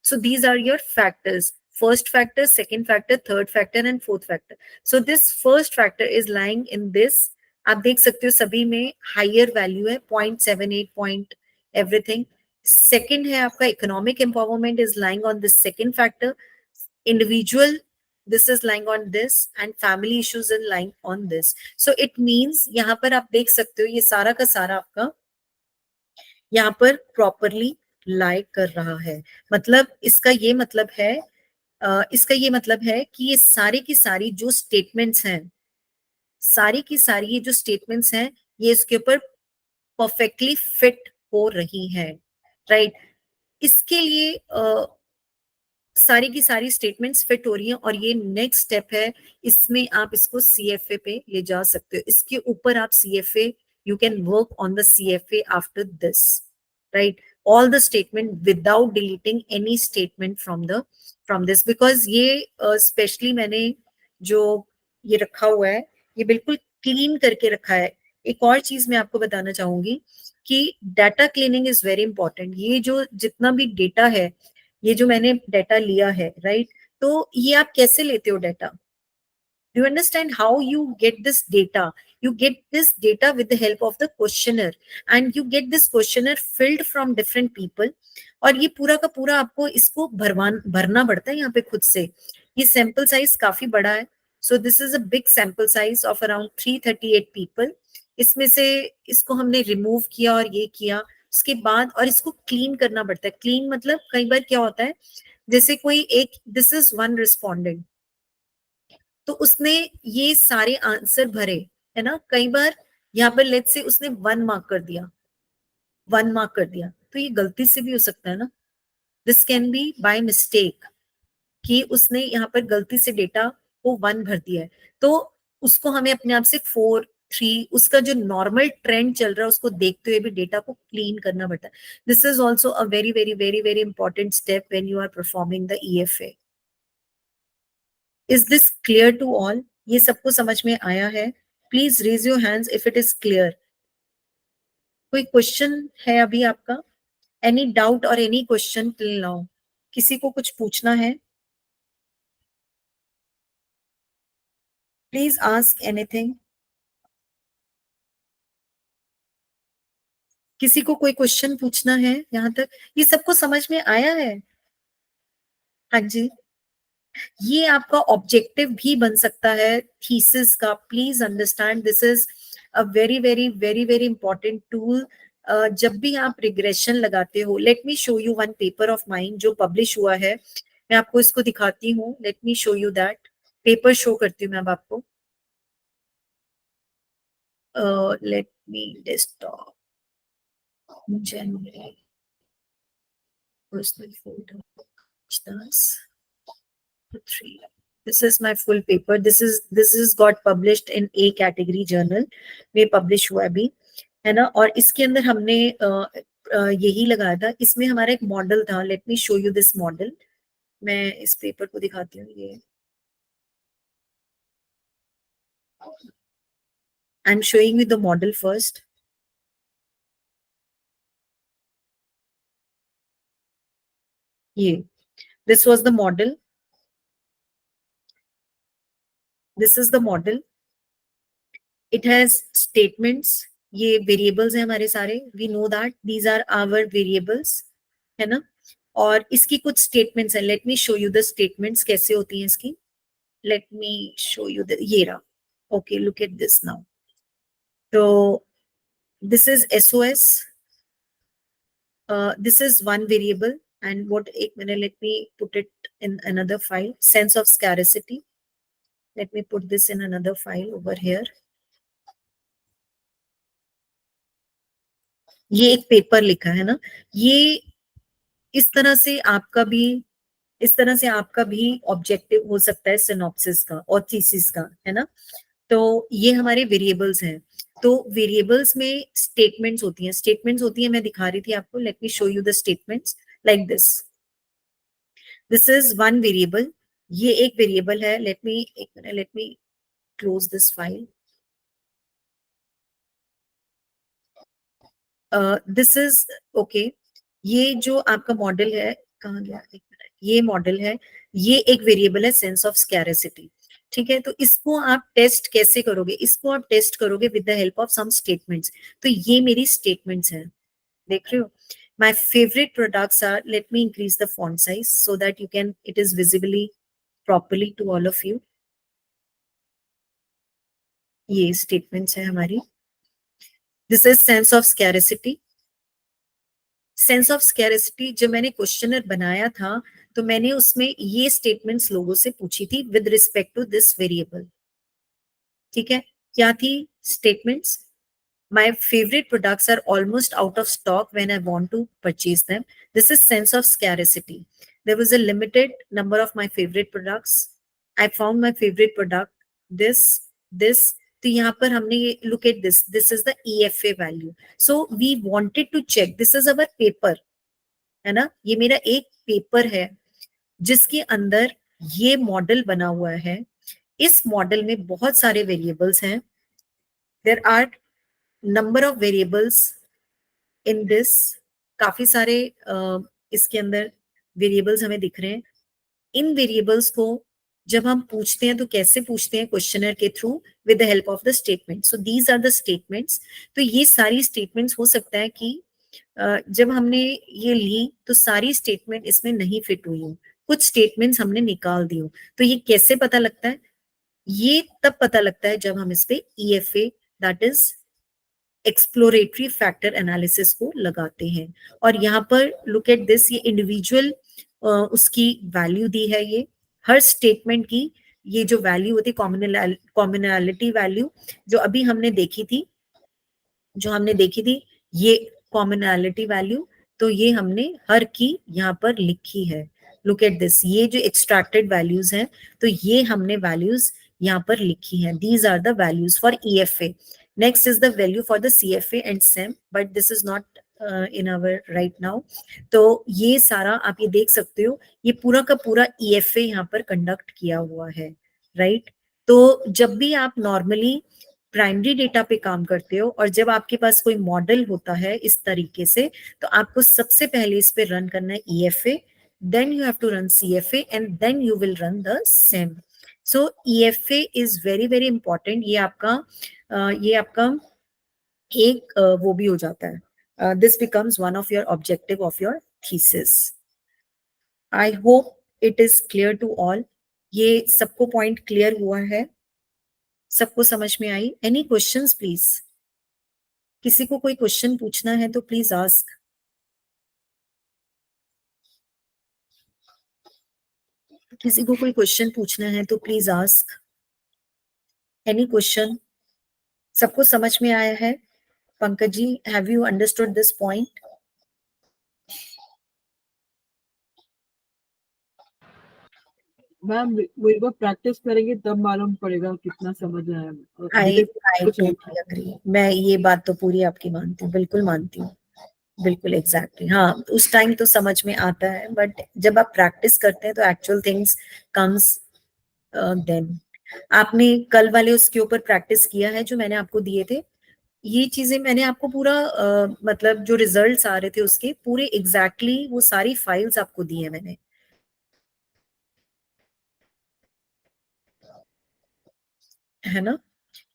S2: So these are your factors. First factor, second factor, third factor and fourth factor. So this first factor is lying in this. आप देख सकते हो सभी में higher value है 0.78 point everything. Second है आपका economic empowerment is lying on this second factor. Individual, this is lying on this, and family issues is lying on this. So it means यहाँ पर आप देख सकते हो ये सारा का सारा आपका यहाँ पर प्रॉपरली लाई कर रहा है. मतलब इसका ये मतलब है कि ये सारी की सारी जो स्टेटमेंट्स हैं, सारी की सारी ये जो स्टेटमेंट्स हैं ये इसके ऊपर परफेक्टली फिट हो रही हैं, राइट. इसके लिए सारी की सारी स्टेटमेंट्स फिट हो रही हैं और ये नेक्स्ट स्टेप है. इसमें आप इसको CFA पे ले जा सकते हो. इसके ऊपर आप CFA, you can work on the CFA after this, right. All the statement without deleting any statement from this, because ये स्पेशली मैंने जो ये रखा हुआ है ये बिल्कुल क्लीन करके रखा है. एक और चीज मैं आपको बताना चाहूंगी कि data cleaning is very important. ये जो जितना भी डेटा है, ये जो मैंने डाटा लिया है, राइट, तो ये आप कैसे लेते हो data? Do you understand how you get this data? You get this data with the help of the questionnaire, and you get this questionnaire filled from different people. और ये पूरा का पूरा आपको इसको भरना पड़ता है यहाँ पे खुद से. ये सैंपल साइज काफी बड़ा है. So this is a big sample size of around 338 people. इसमें से इसको हमने रिमूव किया और ये किया उसके बाद, और इसको क्लीन करना पड़ता है. क्लीन मतलब कई बार क्या होता है, जैसे कोई एक, दिस इज वन रिस्पोंडेंट, तो उसने ये सारे आंसर भरे है ना. कई बार यहाँ पर लेट्स से उसने 1 मार्क कर दिया, 1 मार्क कर दिया, तो ये गलती से भी हो सकता है ना. This can B by mistake कि उसने यहाँ पर गलती से डेटा को 1 भर दिया है. तो उसको हमें अपने आप से 4, 3, उसका जो नॉर्मल ट्रेंड चल रहा है उसको देखते हुए भी डेटा को क्लीन करना पड़ता है. This is also a very very very very important step when you are performing the EFA. Is this clear to all? ये सबको समझ में आया है? Please raise your hands if it is clear. कोई क्वेश्चन है अभी आपका? एनी डाउट और एनी क्वेश्चन टिल नाउ? किसी को कुछ पूछना है? Please ask anything. किसी को कोई क्वेश्चन पूछना है यहाँ तक? ये सबको समझ में आया है? हाँ जी. ये आपका ऑब्जेक्टिव भी बन सकता है थीसिस का. Please understand this is a very very very very important tool. जब भी आप रिग्रेशन लगाते हो, let me show you one paper of mind जो पब्लिश हुआ है. मैं आपको इसको दिखाती हूँ. Let me show you that paper. Show करती हूँ मैं अब आपको. Let me desktop, January, personal folder, 3. This is my full paper. This is got published in A category journal में publish हुआ अभी, है ना. और इसके अंदर हमने यही लगाया था. इसमें हमारा एक मॉडल था. Let me show you this model. मैं इस पेपर को दिखाती हूँ. ये I'm showing you the model first. ये this was the model. This is the model. It has statements. ये variables हैं हमारे सारे. We know that these are our variables, है ना. और इसकी कुछ statements हैं. Let me show you the statements कैसे होती हैं इसकी. Let me show you the ये रहा. Okay, look at this now. So this is SOS. This is one variable, and what एक minute, let me put it in another file. Sense of scarcity. Let me put this in another file over here. ये एक paper लिखा है ना. ये इस तरह से आपका भी ऑब्जेक्टिव हो सकता है सिनॉप्सिस का और थीसिस का, है ना. तो ये हमारे वेरिएबल्स हैं. तो वेरिएबल्स में स्टेटमेंट्स होती हैं. मैं दिखा रही थी आपको. Late me show you the statements like this. This is one variable. ये एक वेरिएबल है. Let me close this file. This is okay. ये जो आपका मॉडल है, कहाँ गया, एक मिनट. ये मॉडल है. ये एक वेरिएबल है सेंस ऑफ स्कैरिसिटी. ठीक है. तो इसको आप टेस्ट कैसे करोगे? इसको आप टेस्ट करोगे with the help of some statements. तो ये मेरी स्टेटमेंट्स हैं. देख रहे हो. My favorite products are, let me increase the font size so that it is visibly properly to all of you. ये statements है हमारी. This is sense of scarcity. Sense of scarcity जब मैंने क्वेश्चनर बनाया था तो मैंने उसमें ये स्टेटमेंट्स लोगों से पूछी थी with respect to this variable. ठीक है. क्या थी statements? My favorite products are almost out of stock when I want to purchase them. This is sense of scarcity. There was a limited number of my favorite products. I found my favorite product. This. तो यहाँ पर हमने ये look at this. This is the EFA value. So we wanted to check. This is our paper, है ना. ये मेरा एक पेपर है जिसके अंदर ये मॉडल बना हुआ है. इस मॉडल में बहुत सारे वेरिएबल्स हैं. There are number of variables in this. काफी सारे इसके अंदर वेरिएबल्स हमें दिख रहे हैं. इन वेरिएबल्स को जब हम पूछते हैं तो कैसे पूछते हैं? क्वेश्चनर के through with the help of the statement. So these are the statements. तो ये सारी स्टेटमेंट्स हो सकता है कि जब हमने ये ली तो सारी स्टेटमेंट इसमें नहीं फिट हुई हो. कुछ स्टेटमेंट्स हमने निकाल दी हो. तो ये कैसे पता लगता है? ये तब पता लगता है जब हम इस पे EFA, that is exploratory factor analysis को लगाते हैं. और यहाँ पर लुक एट दिस. ये इंडिविजुअल उसकी वैल्यू दी है. ये हर स्टेटमेंट की ये जो वैल्यू होती है, कॉमनैलिटी वैल्यू जो अभी हमने देखी थी, ये कॉमनैलिटी वैल्यू. तो ये हमने हर की यहाँ पर लिखी है. Look at this. ये जो एक्सट्रैक्टेड वैल्यूज हैं तो ये हमने वैल्यूज यहाँ पर लिखी हैं. These are the values for EFA. Next is the value for the CFA and SEM, but this is not in our right now. तो ये सारा आप ये देख सकते हो. ये पूरा का पूरा EFA यहाँ पर कंडक्ट किया हुआ है, राइट. तो जब भी आप नॉर्मली प्राइमरी डेटा पे काम करते हो और जब आपके पास कोई मॉडल होता है इस तरीके से, तो आपको सबसे पहले इस पे रन करना है EFA, then you have to run CFA and then you will run the SEM. So EFA is very very important. ये आपका एक वो भी हो जाता है. This becomes one of your objective of your thesis. I hope it is clear to all. ये सबको पॉइंट क्लियर हुआ है? सबको समझ में आई? Any questions please? किसी को कोई क्वेश्चन पूछना है तो प्लीज आस्क. किसी को कोई क्वेश्चन पूछना है तो प्लीज आस्क. Any question? सबको समझ में आया है? Pankaj ji, have you understood this point?
S4: Ma'am वो एक बार प्रैक्टिस करेंगे तब मालूम पड़ेगा कितना समझ आया।
S2: I totally agree. मैं ये बात तो पूरी आपकी मानती हूँ, बिल्कुल मानती हूँ, बिल्कुल एग्जैक्टली। हाँ, उस टाइम तो समझ में आता है, बट जब आप प्रैक्टिस करते हैं तो एक्चुअल थिंग्स कम्स देन। आपने कल वाले उसके ऊपर प्रैक्टिस किया है जो मैंने आपको दिए थे? ये चीजें मैंने आपको पूरा मतलब जो रिजल्ट्स आ रहे थे उसके पूरे एग्जैक्टली वो सारी फाइल्स आपको दी है मैंने, है ना?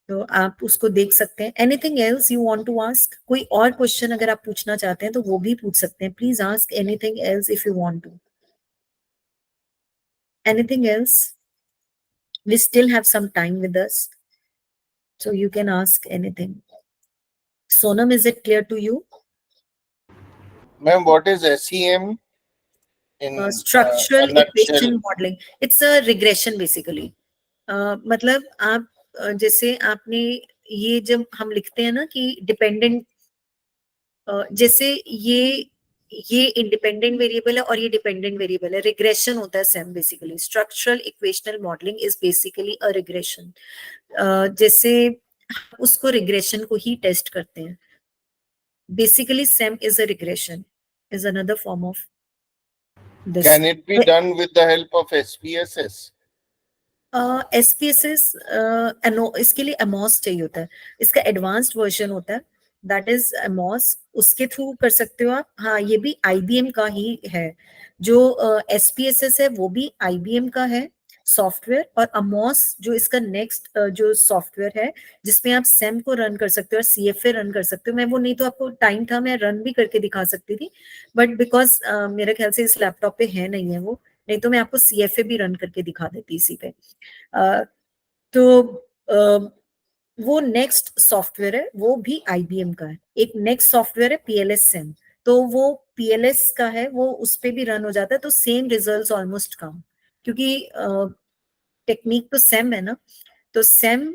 S2: तो आप उसको देख सकते हैं। Anything else you want to ask? कोई और क्वेश्चन अगर आप पूछना चाहते हैं तो वो भी पूछ सकते हैं। Please ask anything else if you want to. Anything else? We still have some time with us, so you can ask anything. Sonam, is it clear to you?
S5: Ma'am, what is SEM in
S2: Structural
S5: a nutshell?
S2: equation modeling. It's a regression basically. मतलब आप जैसे आपने ये जब हम लिखते हैं ना कि डिपेंडेंट, जैसे ये इंडिपेंडेंट वेरिएबल है और ये डिपेंडेंट वेरिएबल है, रिग्रेशन होता है same basically. Structural equational modelling is basically a regression. जैसे उसको रिग्रेशन को ही टेस्ट करते हैं। Basically same is a regression, is another form of this.
S5: Can it be done with the help of SPSS?
S2: SPSS इसके लिए Amos चाहिए होता है, इसका एडवांस्ड वर्जन होता है, दैट इज अमोस। उसके थ्रू कर सकते हो आप। हाँ, ये भी IBM का ही है। जो SPSS है वो भी IBM का है सॉफ्टवेयर, और अमोस जो इसका नेक्स्ट जो सॉफ्टवेयर है जिसमें आप सेम को रन कर सकते हो और CFA रन कर सकते हो। मैं वो, नहीं तो आपको टाइम था मैं रन भी करके दिखा सकती थी, बट बिकॉज मेरे ख्याल से इस लैपटॉप पे है नहीं है वो, नहीं तो मैं आपको CFA भी रन करके दिखा देती इसी पे। तो वो नेक्स्ट सॉफ्टवेयर है, वो भी IBM का है। एक नेक्स्ट सॉफ्टवेयर है PLS सेम, तो वो PLS का है, वो उस पे भी रन हो जाता है, तो सेम रिजल्ट्स ऑलमोस्ट कम, क्योंकि टेक्निक तो सेम है ना। तो सेम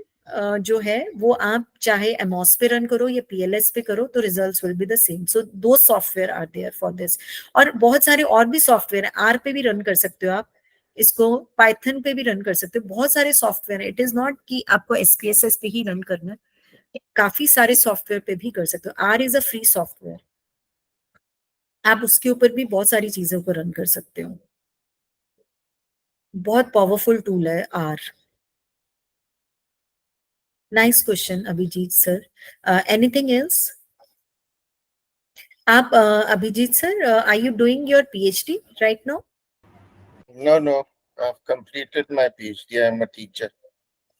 S2: जो है वो आप चाहे एमोस पे रन करो या PLS पे करो तो results will be the same. So दो software are there for this, और बहुत सारे और भी सॉफ्टवेयर है। R पे भी रन कर सकते हो आप इसको, पाइथन पे भी रन कर सकते हो, बहुत सारे सॉफ्टवेयर है। इट इज नॉट कि आपको SPSS पे ही रन करना है, काफी सारे सॉफ्टवेयर पे भी कर सकते हो। R is a free software, आप उसके ऊपर भी बहुत सारी चीजों को रन कर सकते हो। बहुत पावरफुल टूल है R। Nice question Abhijit sir. Anything else? आप Abhijit sir, are you doing your PhD right now?
S5: No. I've completed my PhD. I'm a teacher.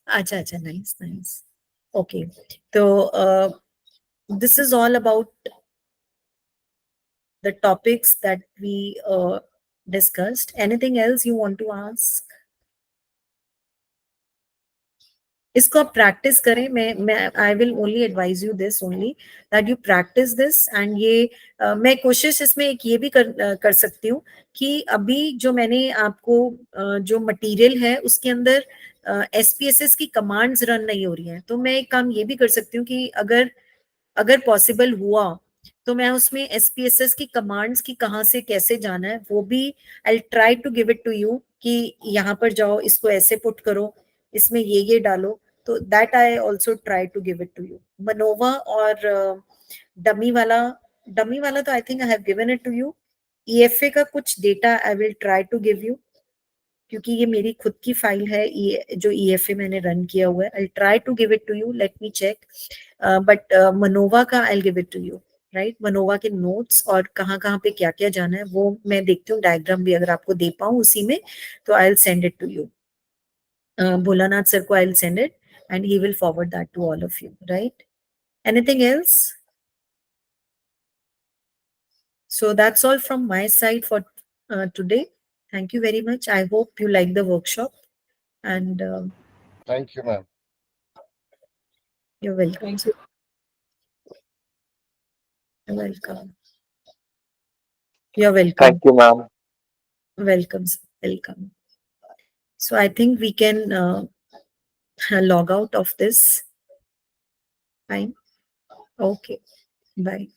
S2: अच्छा अच्छा, नाइस नाइस, ओके। तो this is all about the topics that we discussed. Anything else you want to ask? इसको आप practice करें। मैं I will only advise you this only that you practice this. And ये मैं कोशिश इसमें एक ये भी कर सकती हूँ कि अभी जो मैंने आपको जो मटेरियल है उसके अंदर SPSS की कमांड्स रन नहीं हो रही हैं, तो मैं एक काम ये भी कर सकती हूँ कि अगर पॉसिबल हुआ तो मैं उसमें SPSS की कमांड्स की कहाँ से कैसे जाना है वो भी I try to give it to you, कि यहाँ पर जाओ, इसको ऐसे पुट करो, इसमें ये डालो। तो that I also try to give it to you. MANOVA और डमी वाला तो I think I have given it to you. EFA का कुछ data I will try to give you, क्योंकि ये मेरी खुद की फाइल है, जो EFA मैंने रन किया हुआ है। I try to give it to you, let me check. But MANOVA का I give it to you, right? MANOVA के नोट्स और कहाँ कहाँ पे क्या क्या जाना है वो मैं देखती हूँ। डायग्राम भी अगर आपको दे पाऊँ उसी में तो I will send it to you. Bholanath sir को I will send it and he will forward that to all of you, right? Anything else? So that's all from my side for today. Thank you very much. I hope you like the workshop, and
S5: Thank you, ma'am.
S2: you're welcome.
S4: Thank you.
S2: You're welcome. You're welcome.
S6: Thank you, ma'am.
S2: Welcome, sir. Welcome. So I think we can log out of this. Fine. Okay. Bye.